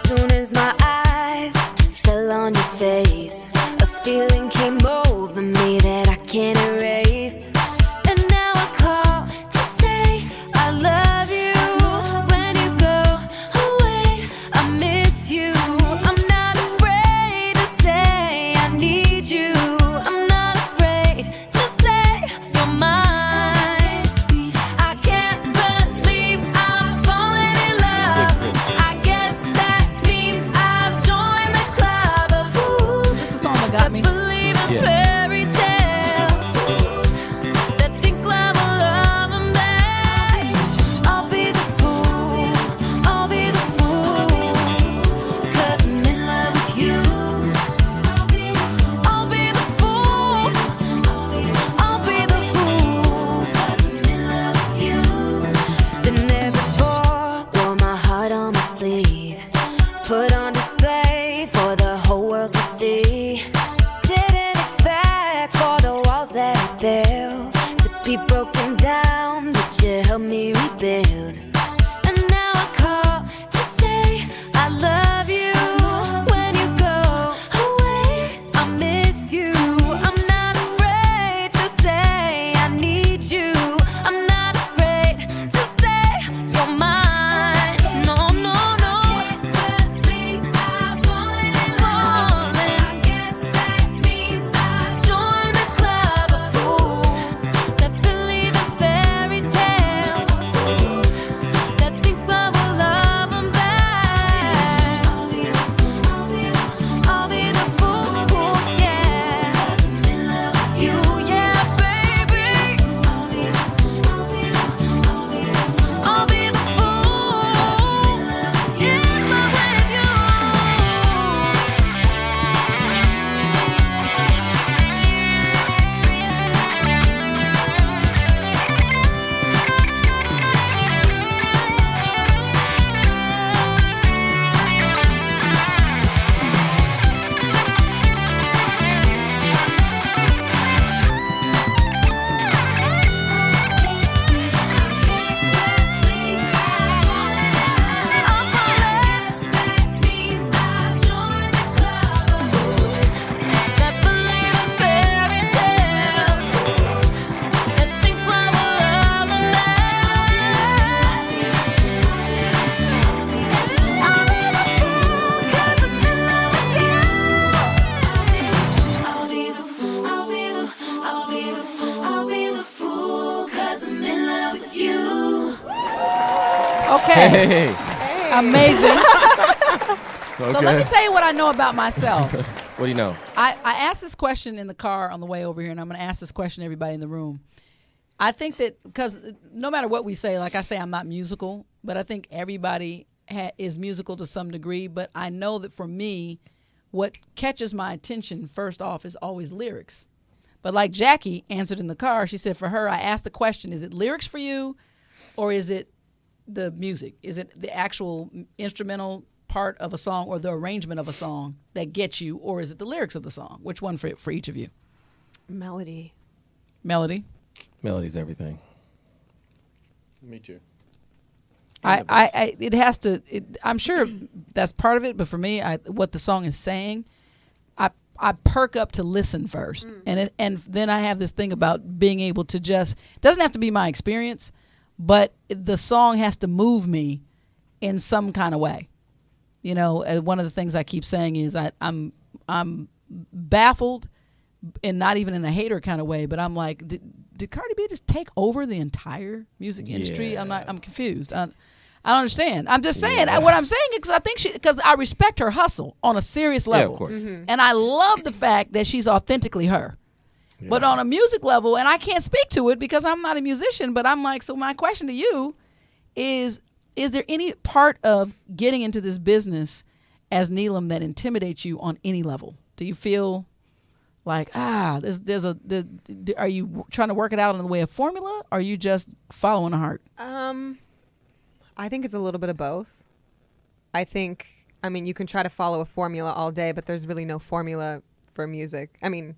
Speaker 14: Soon as my eyes fell on your face, a feeling came over me that I can't erase. And now I call to say I love you. When you go away, I miss you. I'm not afraid to say I need you. I'm not afraid to say help me rebuild. And now I call to say I love you. When you go away, I miss you. I'm not afraid to say I need you. I'm not afraid to say you're mine. No, no, no. Can't believe I've fallen in love. I guess that means I joined the club of fools that believe in fairy tales, that think love will love them back. I'll be the fool, yeah. 'Cause I'm in love with you, yeah, baby. I'll be the fool, in love with you.
Speaker 3: Okay.
Speaker 4: Hey.
Speaker 3: Amazing.
Speaker 4: Okay.
Speaker 3: So let me tell you what I know about myself.
Speaker 4: What do you know?
Speaker 3: I asked this question in the car on the way over here, and I'm going to ask this question to everybody in the room. I think that because no matter what we say, like I say, I'm not musical, but I think everybody is musical to some degree. But I know that for me, what catches my attention first off is always lyrics. But like Jackie answered in the car, she said for her, I asked the question, is it lyrics for you or is it the music? Is it the actual instrumental part of a song or the arrangement of a song that gets you, or is it the lyrics of the song? Which one for each of you?
Speaker 5: Melody.
Speaker 3: Melody?
Speaker 4: Melody's everything.
Speaker 6: Me too.
Speaker 3: It has to. I'm sure that's part of it, but for me, what the song is saying, I perk up to listen first, and then I have this thing about being able to just. It doesn't have to be my experience, but the song has to move me in some kind of way. You know, one of the things I keep saying is I'm baffled, and not even in a hater kind of way, but I'm like, did Cardi B just take over the entire music industry?
Speaker 4: Yeah.
Speaker 3: I'm confused. I don't understand. I'm just saying what I'm saying is because I think because I respect her hustle on a serious level,
Speaker 4: of course.
Speaker 3: And I love the fact that she's authentically her. Yes. But on a music level, and I can't speak to it because I'm not a musician, but I'm like, so my question to you is there any part of getting into this business as Neelam that intimidates you on any level? Do you feel like, are you trying to work it out in the way of formula, or are you just following the heart?
Speaker 5: I think it's a little bit of both. I mean, you can try to follow a formula all day, but there's really no formula for music. I mean,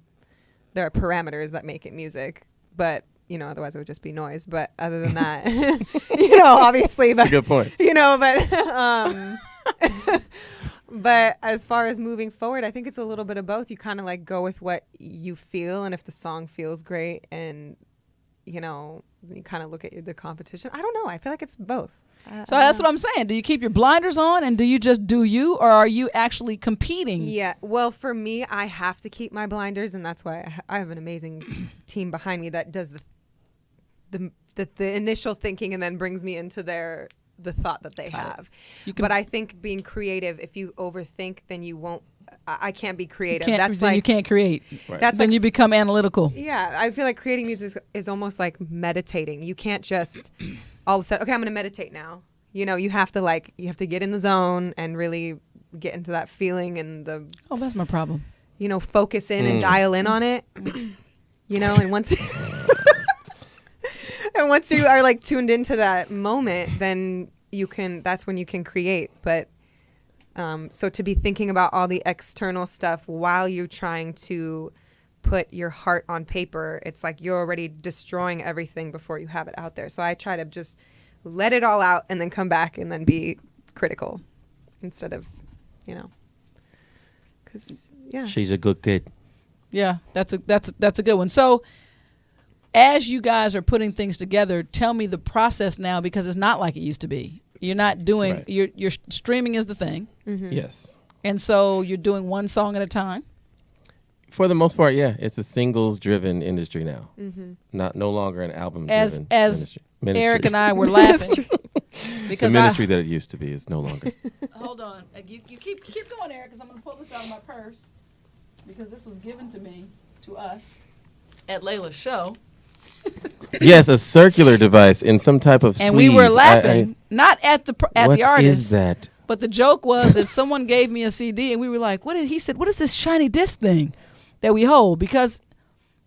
Speaker 5: there are parameters that make it music, but, you know, otherwise it would just be noise. But other than that, you know, obviously. But,
Speaker 4: that's a good point.
Speaker 5: You know, but but as far as moving forward, I think it's a little bit of both. You kind of like go with what you feel, and if the song feels great, and, you know, you kind of look at the competition. I don't know. I feel like it's both.
Speaker 3: So that's what I'm saying. Do you keep your blinders on and do you just do you, or are you actually competing?
Speaker 5: Yeah. Well, for me, I have to keep my blinders, and that's why I have an amazing team behind me that does the initial thinking and then brings me into the thought that they have. But I think being creative, if you overthink, then you won't. I can't be creative.
Speaker 3: You can't create.
Speaker 4: Right.
Speaker 5: That's
Speaker 3: then
Speaker 5: like,
Speaker 3: you become analytical.
Speaker 5: Yeah, I feel like creating music is almost like meditating. You can't just all of a sudden, okay, I'm going to meditate now. You know, you have to get in the zone and really get into that feeling and
Speaker 3: that's my problem.
Speaker 5: You know, focus in and dial in on it. You know, and once you are like tuned into that moment, then that's when you can create. But so to be thinking about all the external stuff while you're trying to put your heart on paper, it's like you're already destroying everything before you have it out there. So I try to just let it all out and then come back and then be critical instead of, because
Speaker 4: she's a good kid.
Speaker 3: Yeah, that's a good one. So as you guys are putting things together, tell me the process now, because it's not like it used to be. You're not doing
Speaker 4: Right.
Speaker 3: you're streaming is the thing.
Speaker 4: Yes.
Speaker 3: And so you're doing one song at a time?
Speaker 4: For the most part, yeah. It's a singles-driven industry now. No longer an album-driven
Speaker 3: As
Speaker 4: ministry.
Speaker 3: Eric and I were laughing.
Speaker 4: The ministry that it used to be is no longer.
Speaker 3: Hold on. You keep going, Eric, because I'm going to pull this out of my purse, because this was given to us at Layla's show.
Speaker 4: Yes, a circular device in some type of
Speaker 3: And
Speaker 4: sleeve.
Speaker 3: we were laughing, not at the
Speaker 4: what
Speaker 3: artist.
Speaker 4: is that?
Speaker 3: But the joke was that someone gave me a CD, and we were like, he said, what is this shiny disc thing that we hold? Because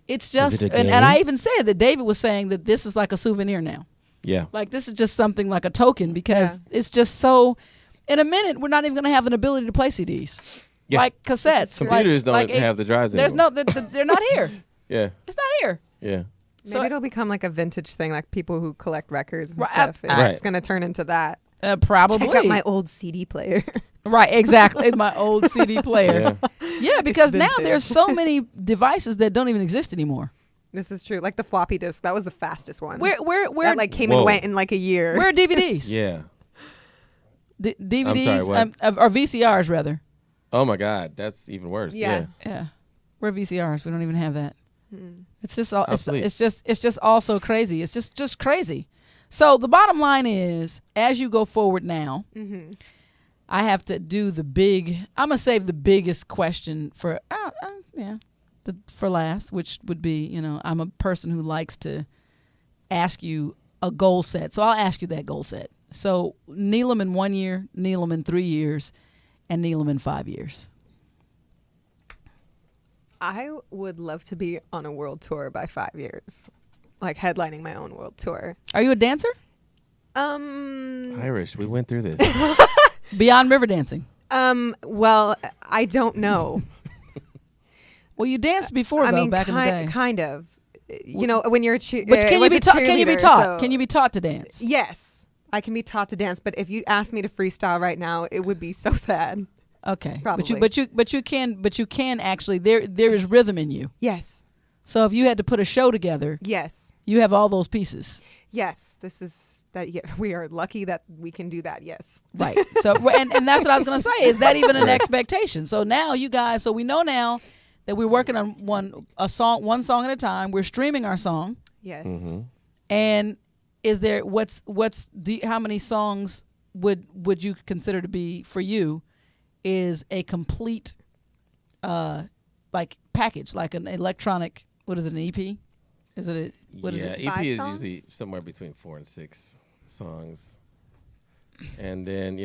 Speaker 3: it's just,
Speaker 4: it a
Speaker 3: and
Speaker 4: game?
Speaker 3: I even said that David was saying that this is like a souvenir now.
Speaker 4: Yeah.
Speaker 3: Like, this is just something like a token, because it's just so, in a minute, we're not even going to have an ability to play CDs.
Speaker 4: Yeah.
Speaker 3: Like cassettes.
Speaker 4: Computers don't have the drives
Speaker 3: there's
Speaker 4: anymore.
Speaker 3: they're not here.
Speaker 4: Yeah.
Speaker 3: It's not here.
Speaker 4: Yeah.
Speaker 5: Maybe it'll become like a vintage thing, like people who collect records and
Speaker 3: Right,
Speaker 5: stuff.
Speaker 4: right.
Speaker 5: It's going to turn into that.
Speaker 3: Probably.
Speaker 5: Check out my old CD player.
Speaker 3: Right, exactly. My old CD player. Yeah, because now
Speaker 5: vintage.
Speaker 3: there's so many devices that don't even exist anymore.
Speaker 5: This is true. Like the floppy disk, that was the fastest one.
Speaker 3: Where
Speaker 5: that like came
Speaker 4: Whoa.
Speaker 5: and went in like a year.
Speaker 3: Where are DVDs?
Speaker 4: Yeah.
Speaker 3: DVDs
Speaker 4: I'm sorry, what?
Speaker 3: or VCRs rather.
Speaker 4: Oh my God, that's even worse.
Speaker 5: Yeah.
Speaker 3: Yeah. We're VCRs. We don't even have that. It's just all
Speaker 4: Obsolete.
Speaker 3: it's just all so crazy. It's just crazy. So the bottom line is, as you go forward now, I have to do the big. I'm gonna save the biggest question for for last, which would be, I'm a person who likes to ask you a goal set. So I'll ask you that goal set. So Neelam in 1 year, Neelam in 3 years, and Neelam in 5 years.
Speaker 5: I would love to be on a world tour by 5 years, like headlining my own world tour.
Speaker 3: Are you a dancer?
Speaker 4: Irish. We went through this.
Speaker 3: Beyond river dancing.
Speaker 5: Well, I don't know.
Speaker 3: Well, you danced before, though, back in the day.
Speaker 5: Kind of. When you're a
Speaker 3: But can you be taught? Can you be
Speaker 5: cheerleader,
Speaker 3: taught?
Speaker 5: so-
Speaker 3: Can you be taught to dance?
Speaker 5: Yes, I can be taught to dance. But if you asked me to freestyle right now, it would be so sad.
Speaker 3: Okay,
Speaker 5: Probably.
Speaker 3: but you can actually. There is rhythm in you.
Speaker 5: Yes.
Speaker 3: So if you had to put a show together,
Speaker 5: Yes.
Speaker 3: you have all those pieces.
Speaker 5: Yes. This is that. Yeah, we are lucky that we can do that. Yes.
Speaker 3: Right. So and that's what I was gonna say. Is that even an expectation? So now you guys. So we know now that we're working on one song at a time. We're streaming our song.
Speaker 5: Yes.
Speaker 3: And is there how many songs would you consider to be for you is a complete like package, like an electronic, what is it, an EP? Is it what is it?
Speaker 4: EP
Speaker 5: 5
Speaker 4: is
Speaker 5: songs?
Speaker 4: usually somewhere between 4 and 6 songs. And then,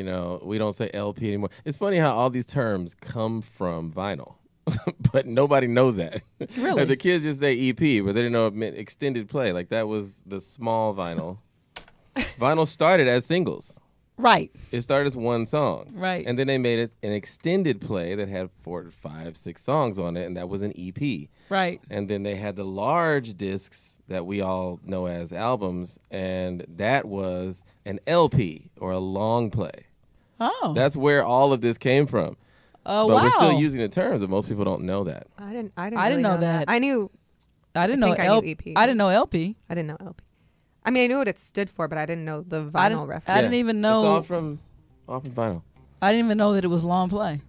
Speaker 4: we don't say LP anymore. It's funny how all these terms come from vinyl. But nobody knows that.
Speaker 3: Really?
Speaker 4: Like the kids just say EP, but they didn't know it meant extended play. Like that was the small vinyl. Vinyl started as singles.
Speaker 3: Right.
Speaker 4: It started as one song.
Speaker 3: Right.
Speaker 4: And then they made it an extended play that had 4, 5, 6 songs on it, and that was an EP.
Speaker 3: Right.
Speaker 4: And then they had the large discs that we all know as albums, and that was an LP or a long play.
Speaker 3: Oh.
Speaker 4: That's where all of this came from.
Speaker 3: Oh,
Speaker 4: but
Speaker 3: wow.
Speaker 4: we're still using the terms, but most people don't know that.
Speaker 5: I didn't
Speaker 3: really know that.
Speaker 5: I knew.
Speaker 3: I didn't know
Speaker 5: think I knew EP.
Speaker 3: I didn't know LP.
Speaker 5: I didn't know LP. I mean, I knew what it stood for, but I didn't know the vinyl reference.
Speaker 3: I didn't even know.
Speaker 4: It's all from vinyl.
Speaker 3: I didn't even know that it was long play.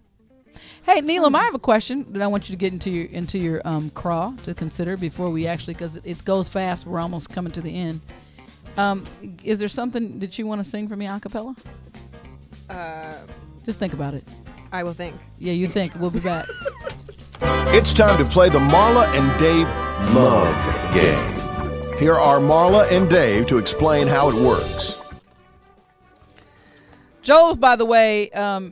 Speaker 3: Hey, Neelam, I have a question that I want you to get into your craw to consider before we actually, because it goes fast. We're almost coming to the end. Is there something that you want to sing for me a cappella? Just think about it.
Speaker 5: I will think.
Speaker 3: Yeah, you think. We'll be back.
Speaker 1: It's time to play the Marla and Dave Love Game. Here are Marla and Dave to explain how it works.
Speaker 3: Joel, by the way,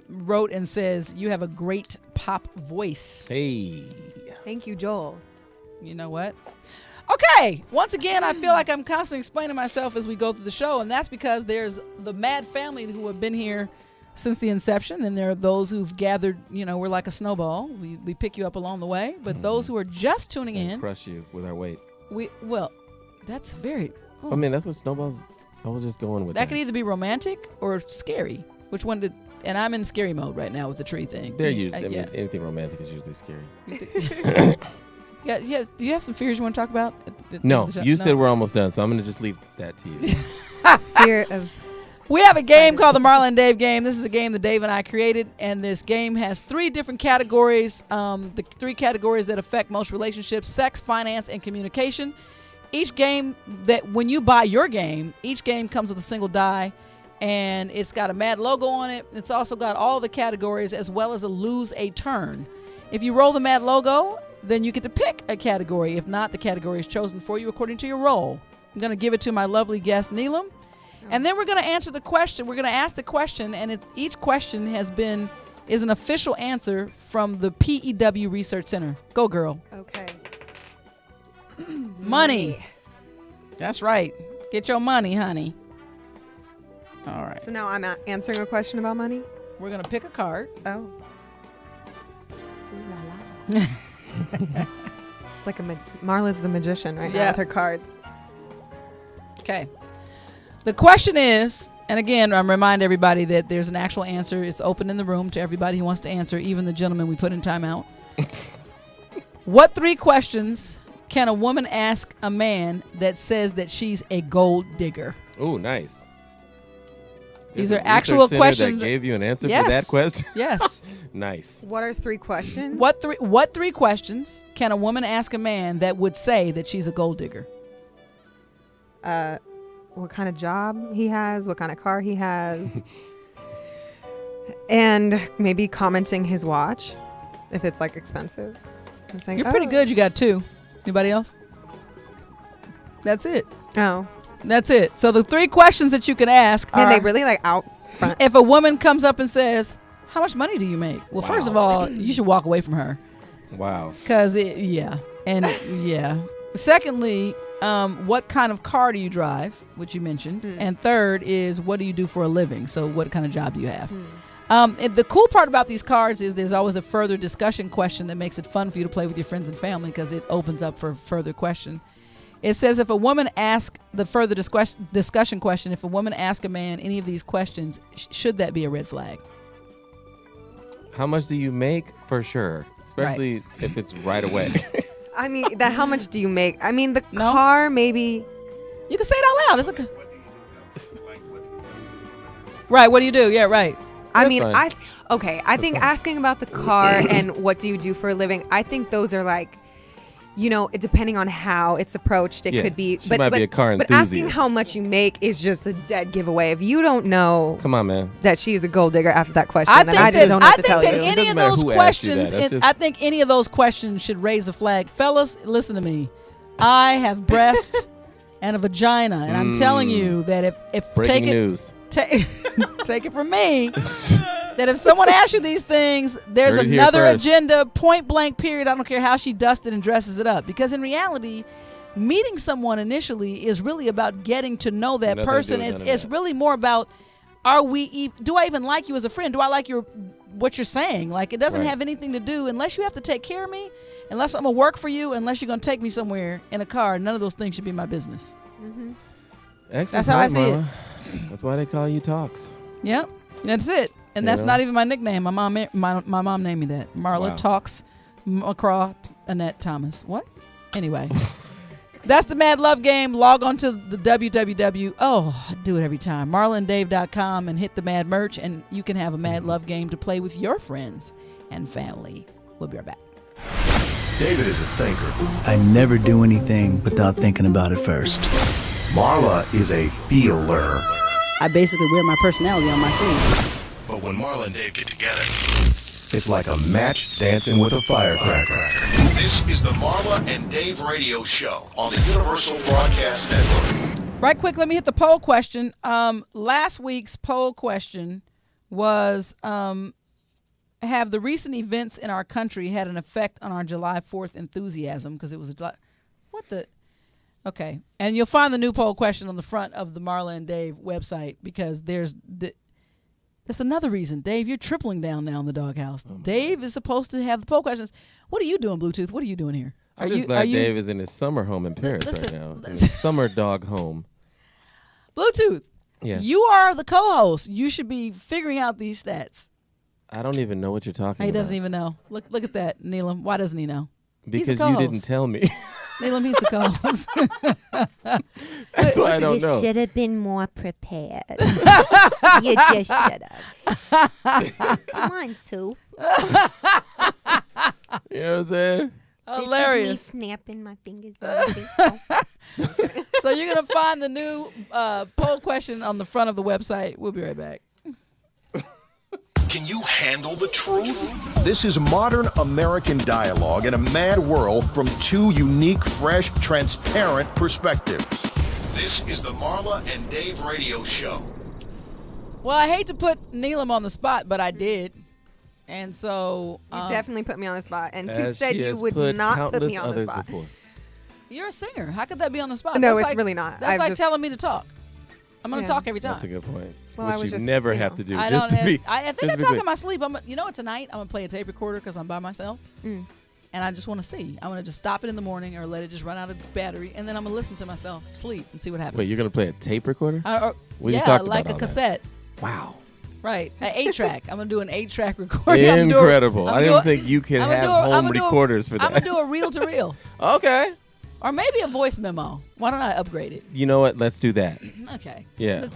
Speaker 3: wrote and says, you have a great pop voice.
Speaker 4: Hey.
Speaker 5: Thank you, Joel.
Speaker 3: You know what? Okay. Once again, I feel like I'm constantly explaining myself as we go through the show, and that's because there's the M.a.D family who have been here since the inception. And there are those who've gathered, we're like a snowball. We pick you up along the way. But those who are just tuning in.
Speaker 4: Crush you with our weight.
Speaker 3: That's very.
Speaker 4: I mean, that's what snowballs. I was just going with
Speaker 3: that. That could either be romantic or scary. Which one did? And I'm in scary mode right now with the tree thing.
Speaker 4: They're usually. Anything romantic is usually scary.
Speaker 3: Yeah. Do you have some fears you want to talk about?
Speaker 4: No. You said we're almost done, so I'm going to just leave that to you.
Speaker 5: Fear of.
Speaker 3: We have a game called the Marla and Dave game. This is a game that Dave and I created, and this game has 3 different categories. The 3 categories that affect most relationships: sex, finance, and communication. Each game when you buy your game, each game comes with a single die, and it's got a M.A.D logo on it. It's also got all the categories as well as a lose a turn. If you roll the M.A.D logo, then you get to pick a category. If not, the category is chosen for you according to your roll. I'm going to give it to my lovely guest, Neelam. And then we're going to answer the question. We're going to ask the question, and each question is an official answer from the PEW Research Center. Go, girl.
Speaker 5: Okay.
Speaker 3: Money. That's right. Get your money, honey. All right.
Speaker 5: So now I'm answering a question about money?
Speaker 3: We're going to pick a card.
Speaker 5: Oh. Ooh la la. It's like Marla's the magician right now with her cards.
Speaker 3: Okay. The question is, and again, I remind everybody that there's an actual answer. It's open in the room to everybody who wants to answer, even the gentleman we put in timeout. What 3 questions can a woman ask a man that says that she's a gold digger?
Speaker 4: Oh, nice.
Speaker 3: These are actual questions.
Speaker 4: That gave you an answer for that question?
Speaker 3: Yes.
Speaker 4: Nice.
Speaker 5: What are 3 questions?
Speaker 3: What 3 questions can a woman ask a man that would say that she's a gold digger?
Speaker 5: What kind of job he has, what kind of car he has, and maybe commenting his watch if it's like expensive. And saying,
Speaker 3: You're pretty good. You got 2. Anybody else? That's it.
Speaker 5: Oh.
Speaker 3: That's it. So the 3 questions that you can ask are...
Speaker 5: And they really like out front.
Speaker 3: If a woman comes up and says, how much money do you make? Well, first of all, you should walk away from her.
Speaker 4: Wow.
Speaker 3: Because, Secondly, what kind of car do you drive, which you mentioned. And third is, what do you do for a living? So what kind of job do you have? The cool part about these cards is there's always a further discussion question that makes it fun for you to play with your friends and family because it opens up for further question. It says if a woman asks the further discussion question, if a woman asks a man any of these questions, should that be a red flag?
Speaker 4: How much do you make? For sure. Especially if it's right away.
Speaker 5: I mean, how much do you make? I mean, the car, maybe.
Speaker 3: You can say it out loud. It's okay. Right. What do you do? Yeah, right.
Speaker 5: I think asking about the car and what do you do for a living, I think those are like, depending on how it's approached, it could be.
Speaker 4: She might be a car enthusiast.
Speaker 5: But asking how much you make is just a dead giveaway. If you don't know,
Speaker 4: come on, man,
Speaker 5: that she's a gold digger after that question, then I just don't have to tell you.
Speaker 3: Any of those questions, I think any of those questions should raise a flag. Fellas, listen to me. I have breast and a vagina, and I'm telling you that if
Speaker 4: breaking news.
Speaker 3: Take it from me. That if someone asks you these things, there's
Speaker 4: Heard
Speaker 3: another agenda, point blank, period. I don't care how she dusted and dresses it up. Because in reality, meeting someone initially is really about getting to know that person. It's really more about, do I even like you as a friend? Do I like what you're saying? Like, it doesn't have anything to do, unless you have to take care of me, unless I'm going to work for you, unless you're going to take me somewhere in a car, none of those things should be my business.
Speaker 5: Mm-hmm.
Speaker 4: Excellent.
Speaker 3: That's how I see it.
Speaker 4: That's why they call you Talks.
Speaker 3: Yep, that's it. And that's not even my nickname. My mom named me that. Marla Talks McCraw Annette Thomas. What? Anyway, that's the Mad Love game. Log on to the www. Oh, I do it every time. MarlaandDave.com and hit the Mad merch, and you can have a Mad Love game to play with your friends and family. We'll be right back.
Speaker 1: David is a thinker.
Speaker 16: I never do anything without thinking about it first.
Speaker 1: Marla is a feeler.
Speaker 3: I basically wear my personality on my sleeve.
Speaker 1: But when Marla and Dave get together, it's like a match dancing with a firecracker. This is the Marla and Dave radio show on the Universal Broadcast Network.
Speaker 3: Right quick, let me hit the poll question. Last week's poll question was, have the recent events in our country had an effect on our July 4th enthusiasm? Because it was Okay, and you'll find the new poll question on the front of the Marla and Dave website, because That's another reason, Dave. You're tripling down now in the doghouse. Dave is supposed to have the poll questions. What are you doing, Bluetooth? What are you doing here?
Speaker 4: I'm just glad Dave is in his summer home in Paris right now. His summer dog home.
Speaker 3: Bluetooth.
Speaker 4: Yes.
Speaker 3: You are the co-host. You should be figuring out these stats.
Speaker 4: I don't even know what you're talking about.
Speaker 3: He doesn't even know. Look at that, Neelam. Why doesn't he know?
Speaker 4: Because you didn't tell me.
Speaker 3: Neelam, he's the co-host.
Speaker 4: That's why I don't know.
Speaker 17: You should have been more prepared. You just should have. Come on, Tooth.
Speaker 4: You know what I'm saying?
Speaker 3: Hilarious.
Speaker 17: This is me snapping my fingers on the Facebook.
Speaker 3: So you're going to find the new poll question on the front of the website. We'll be right back.
Speaker 1: Can you handle the truth? This is modern American dialogue in a mad world from two unique, fresh, transparent perspectives. This is the Marla and Dave radio show.
Speaker 3: Well, I hate to put Neelam on the spot, but I did. And so...
Speaker 5: You definitely put me on the spot. And Tooth
Speaker 4: As
Speaker 5: said
Speaker 4: she
Speaker 5: you
Speaker 4: has
Speaker 5: would
Speaker 4: put
Speaker 5: not put
Speaker 4: countless
Speaker 5: me on the
Speaker 4: others
Speaker 5: spot.
Speaker 4: before.
Speaker 3: You're a singer. How could that be on the spot?
Speaker 5: No,
Speaker 3: That's
Speaker 5: it's
Speaker 3: like,
Speaker 5: really not.
Speaker 3: That's
Speaker 5: I've
Speaker 3: like
Speaker 5: just-
Speaker 3: telling me to talk. I'm going to talk every time.
Speaker 4: That's a good point.
Speaker 5: Well, I
Speaker 4: Which
Speaker 5: was
Speaker 4: you
Speaker 5: just,
Speaker 4: never
Speaker 5: you
Speaker 4: have
Speaker 5: know.
Speaker 4: to do.
Speaker 3: I
Speaker 4: Just
Speaker 3: don't.
Speaker 4: to be.
Speaker 3: I think
Speaker 4: just
Speaker 3: I
Speaker 4: to be
Speaker 3: talk
Speaker 4: clear.
Speaker 3: in my sleep. Tonight I'm gonna play a tape recorder because I'm by myself, and I just want to see. I want to just stop it in the morning or let it just run out of battery, and then I'm gonna listen to myself sleep and see what happens.
Speaker 4: Wait, you're gonna play a tape recorder? We just
Speaker 3: yeah,
Speaker 4: talked
Speaker 3: like
Speaker 4: about
Speaker 3: a
Speaker 4: all that.
Speaker 3: cassette.
Speaker 4: Wow.
Speaker 3: Right, an 8-track. I'm gonna do an 8-track recording.
Speaker 4: Incredible. I didn't think you could have home recorders for that.
Speaker 3: I'm gonna do a reel to reel.
Speaker 4: Okay.
Speaker 3: Or maybe a voice memo. Why don't I upgrade it?
Speaker 4: You know what? Let's do that.
Speaker 3: Okay.
Speaker 4: Yeah.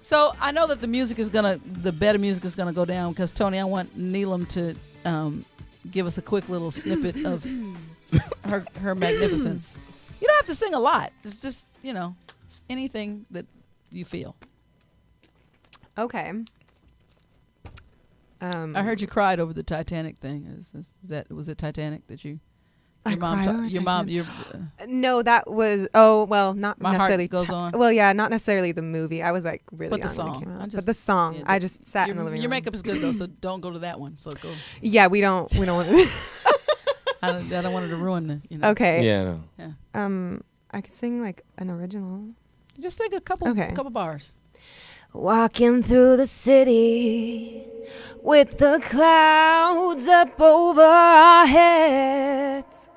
Speaker 3: So I know that the better music is gonna go down because Tony, I want Neelam to give us a quick little snippet of her magnificence. You don't have to sing a lot. It's just anything that you feel.
Speaker 5: Okay.
Speaker 3: I heard you cried over the Titanic thing. Was it Titanic that you?
Speaker 5: I cried over
Speaker 3: Your mom.
Speaker 5: No, that was. Not
Speaker 3: My
Speaker 5: necessarily.
Speaker 3: Heart Goes On.
Speaker 5: Well, yeah, not necessarily the movie. I was like really
Speaker 3: But
Speaker 5: young
Speaker 3: the
Speaker 5: when it
Speaker 3: song.
Speaker 5: came out. But the song, I just sat in the living room.
Speaker 3: Your makeup is good though, so don't go to that one. So go.
Speaker 5: Yeah, we don't want to.
Speaker 3: I don't want it to ruin the.
Speaker 5: Okay.
Speaker 4: Yeah.
Speaker 3: Yeah.
Speaker 5: I could sing like an original.
Speaker 3: Just sing a couple bars.
Speaker 17: Walking through the city with the clouds up over our heads.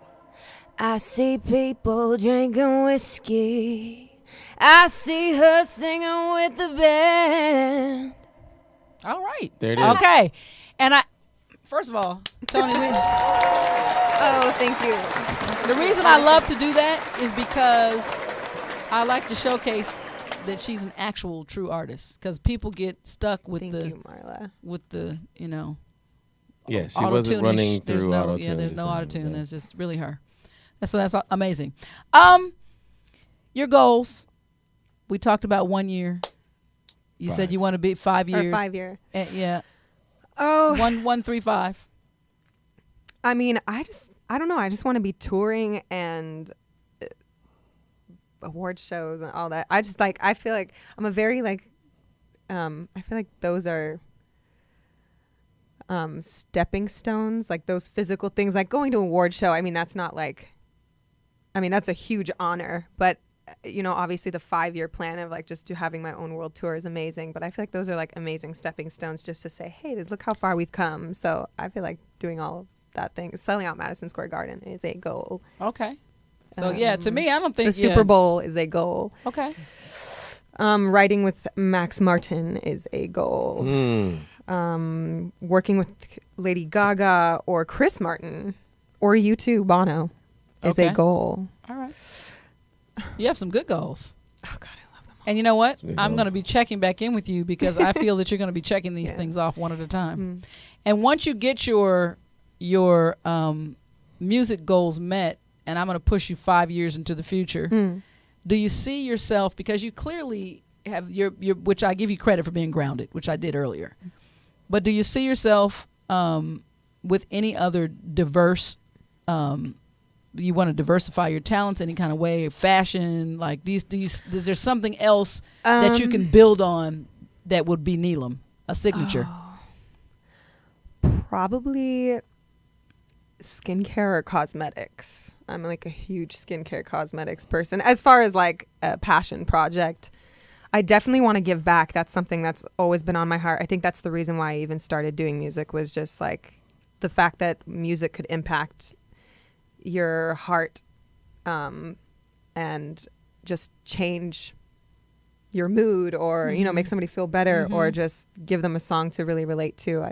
Speaker 17: I see people drinking whiskey. I see her singing with the band.
Speaker 3: All right.
Speaker 4: There it is.
Speaker 3: Okay. And first of all, Tony,
Speaker 5: Oh, thank you.
Speaker 3: the reason I love to do that is because I like to showcase that she's an actual true artist, because people get stuck with
Speaker 5: Marla.
Speaker 3: With the
Speaker 4: Yeah, she wasn't running through auto-tune.
Speaker 3: Yeah, there's no auto-tune.
Speaker 4: Yeah.
Speaker 3: It's just really her. So that's amazing. Your goals. We talked about 1 year. You said you want to be 5 years.
Speaker 5: Or 5 year.
Speaker 3: Yeah.
Speaker 5: Oh.
Speaker 3: 1, 3, 5.
Speaker 5: I mean, I don't know. I just want to be touring and award shows and all that. I feel like I'm a very I feel like those are stepping stones, like those physical things, like going to an award show. I mean, that's not that's a huge honor, but obviously the 5-year plan of just having my own world tour is amazing, but I feel like those are amazing stepping stones just to say, hey, look how far we've come. So I feel like doing all of that thing, selling out Madison Square Garden is a goal.
Speaker 3: Okay. So to me, I don't think
Speaker 5: the Super Bowl is a goal.
Speaker 3: Okay.
Speaker 5: Writing with Max Martin is a goal. Working with Lady Gaga or Chris Martin or U2 Bono is a goal.
Speaker 3: All right. You have some good goals. Oh God, I love them all. And you know what? I'm going to be checking back in with you because I feel that you're going to be checking these things off one at a time. And once you get your music goals met, and I'm going to push you 5 years into the future, do you see yourself, because you clearly have your which I give you credit for being grounded, which I did earlier, but do you see yourself with any other diverse, you want to diversify your talents any kind of way, fashion, is there something else that you can build on that would be Neelam, a signature?
Speaker 5: Probably skincare or cosmetics. I'm a huge skincare cosmetics person. As far as a passion project, I definitely want to give back. That's something that's always been on my heart. I think that's the reason why I even started doing music, was just like the fact that music could impact your heart and just change your mood, or you know, make somebody feel better, or just give them a song to really relate to.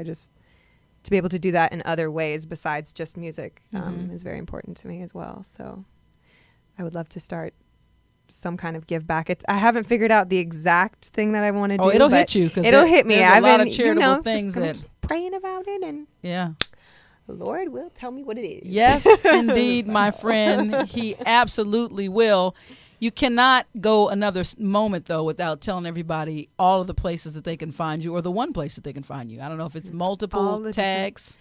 Speaker 5: To be able to do that in other ways besides just music is very important to me as well. So I would love to start some kind of give back. I haven't figured out the exact thing that I want to do.
Speaker 3: It'll
Speaker 5: but
Speaker 3: hit you.
Speaker 5: It'll hit me.
Speaker 3: I've
Speaker 5: been,
Speaker 3: lot of charitable things
Speaker 5: just praying about it, and the Lord will tell me what it is.
Speaker 3: Yes, indeed, my friend. He absolutely will. You cannot go another moment, though, without telling everybody all of the places that they can find you, or the one place that they can find you. I don't know if it's multiple tags,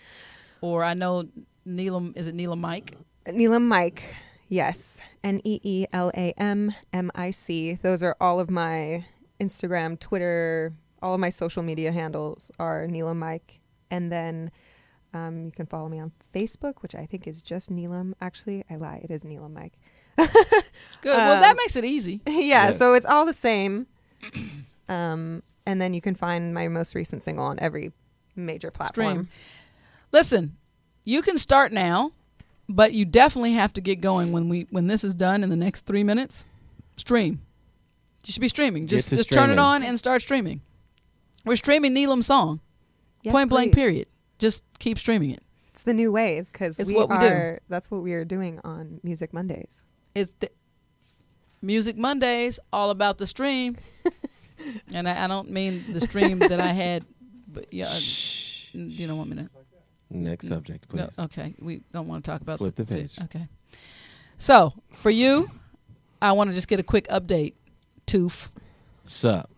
Speaker 3: or I know Neelam, is it Neelam Mike?
Speaker 5: Neelam Mike, yes. NeelamMic. Those are all of my Instagram, Twitter, all of my social media handles are Neelam Mike. And then you can follow me on Facebook, which I think is just Neelam. Actually, I lie. It is Neelam Mike.
Speaker 3: Good. Well, that makes it easy.
Speaker 5: Yeah, so it's all the same. And then you can find my most recent single on every major platform.
Speaker 3: Stream. Listen, you can start now, but you definitely have to get going when this is done in the next 3 minutes. Stream. You should be streaming. Just turn it on and start streaming. We're streaming Neelam's song.
Speaker 5: Yes,
Speaker 3: Point blank, period. Just keep streaming it.
Speaker 5: It's the new wave, because
Speaker 3: it's what we do.
Speaker 5: That's what we are doing on Music Mondays.
Speaker 3: It's the Music Mondays, all about the stream. And I don't mean the stream that I had, but you don't want me to.
Speaker 4: Next subject, please.
Speaker 3: No, okay, we don't want to talk about.
Speaker 4: Flip the page.
Speaker 3: Okay. So for you, I want to just get a quick update. Tooth.
Speaker 4: Sup?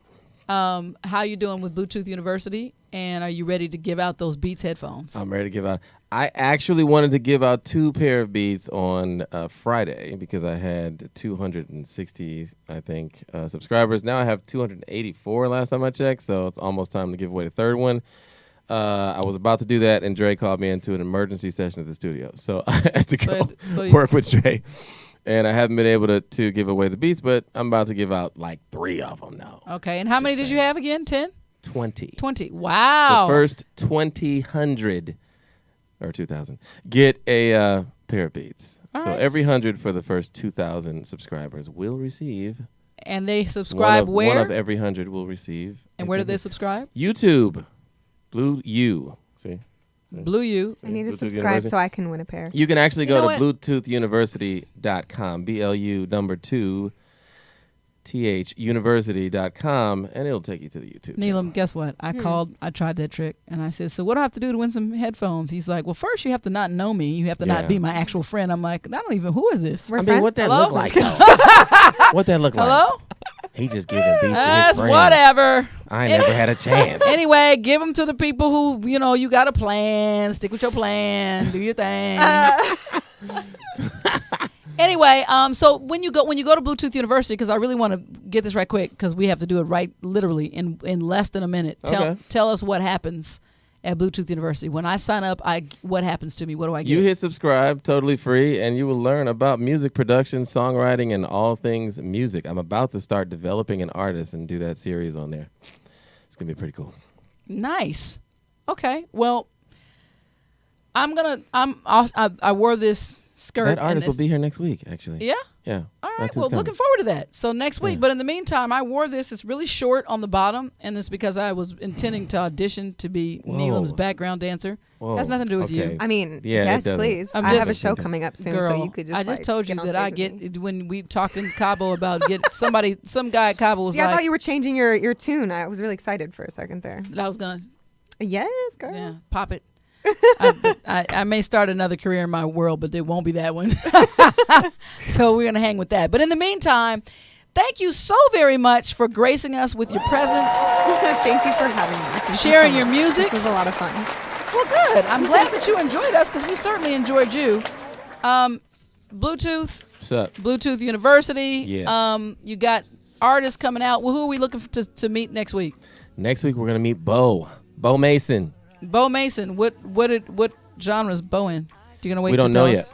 Speaker 3: How you doing with Blu2th University? And are you ready to give out those Beats headphones?
Speaker 4: I'm ready to give out. I actually wanted to give out 2 pair of Beats on Friday because I had 260, I think, subscribers. Now I have 284 last time I checked, so it's almost time to give away the third one. I was about to do that, and Dre called me into an emergency session at the studio. So I had to go work with Dre. And I haven't been able to give away the Beats, but I'm about to give out like 3 of them now.
Speaker 3: Okay, and how many did you have again? 10?
Speaker 4: 20.
Speaker 3: 20. Wow.
Speaker 4: The first 2,000 or 2,000 get a pair of Beats. So every 100 for the first 2,000 subscribers will receive.
Speaker 3: And they subscribe where?
Speaker 4: One of every 100 will receive.
Speaker 3: And where do they subscribe?
Speaker 4: YouTube. Blu2th. See?
Speaker 3: Blu2th.
Speaker 5: I need to subscribe so I can win a pair.
Speaker 4: You can actually go to Blu2thuniversity.com. BLU2 university.com, and it'll take you to the YouTube channel.
Speaker 3: Neelam, guess what? I tried that trick, and I said, so what do I have to do to win some headphones? He's like, well, first you have to not know me. You have to not be my actual friend. I'm like, who is this?
Speaker 4: What that look like, though? What that look like?
Speaker 3: Hello?
Speaker 4: He just giving Beats to his
Speaker 3: That's
Speaker 4: friend.
Speaker 3: whatever.
Speaker 4: I never had a chance.
Speaker 3: Anyway, give them to the people who, you got a plan. Stick with your plan. Do your thing. Anyway, so when you go to Blu2th University, because I really want to get this right quick, because we have to do it right literally in less than a minute. Tell us what happens at Blu2th University. When I sign up, what happens to me? What do I get?
Speaker 4: You hit subscribe, totally free, and you will learn about music production, songwriting, and all things music. I'm about to start developing an artist and do that series on there. It's going to be pretty cool.
Speaker 3: Nice. Okay. Well, I wore this skirt.
Speaker 4: That artist will be here next week, actually.
Speaker 3: Yeah?
Speaker 4: Yeah.
Speaker 3: All right. Well, looking forward to that. So next week. But in the meantime, I wore this. It's really short on the bottom, and it's because I was intending to audition to be Neelam's background dancer. Whoa. Has nothing to do with you.
Speaker 5: I mean, yes, please. I have a show coming up soon,
Speaker 3: girl,
Speaker 5: so you could just.
Speaker 3: I just told you that I get when we talked in Cabo about some guy at Cabo was
Speaker 5: I thought you were changing your tune. I was really excited for a second there.
Speaker 3: That I was gonna.
Speaker 5: Yes, girl.
Speaker 3: Yeah, pop it. I may start another career in my world, but it won't be that one. So we're going to hang with that. But in the meantime, thank you so very much for gracing us with your presence.
Speaker 5: Thank you for having me.
Speaker 3: Sharing your music.
Speaker 5: This was a lot of fun.
Speaker 3: Well, good. I'm glad that you enjoyed us, because we certainly enjoyed you. Blu2th.
Speaker 4: What's up?
Speaker 3: Blu2th University.
Speaker 4: Yeah.
Speaker 3: You got artists coming out. Well, who are we looking to meet next week?
Speaker 4: Next week, we're going to meet Bo Mason.
Speaker 3: Bo Mason. What genre is Bo in? You gonna wait?
Speaker 4: We don't know yet.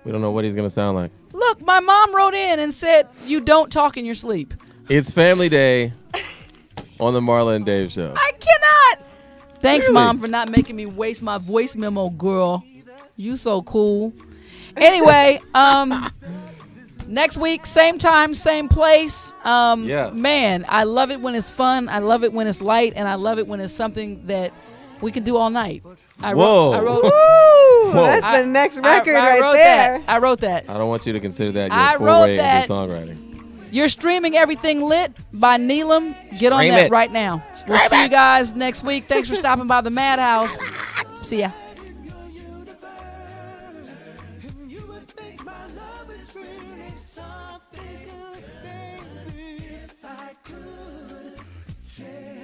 Speaker 4: We don't know what he's gonna sound like.
Speaker 3: Look, my mom wrote in and said you don't talk in your sleep.
Speaker 4: It's Family Day on the Marla and Dave show.
Speaker 3: I cannot. Thanks,
Speaker 4: Really?
Speaker 3: Mom, for not making me waste my voice memo, girl. You so cool. Anyway, next week, same time, same place. Man, I love it when it's fun. I love it when it's light, and I love it when it's something that we can do all night. I wrote
Speaker 5: that's the next record right
Speaker 3: wrote
Speaker 5: there.
Speaker 3: That. I wrote that.
Speaker 4: I don't want you to consider that
Speaker 3: I
Speaker 4: your
Speaker 3: wrote
Speaker 4: foray
Speaker 3: that.
Speaker 4: into songwriting.
Speaker 3: You're streaming Everything Lit by Neelam. Get on
Speaker 4: Stream
Speaker 3: that
Speaker 4: it.
Speaker 3: right now. We'll see you guys next week. Thanks for stopping by the Madhouse. See ya.
Speaker 18: If I could change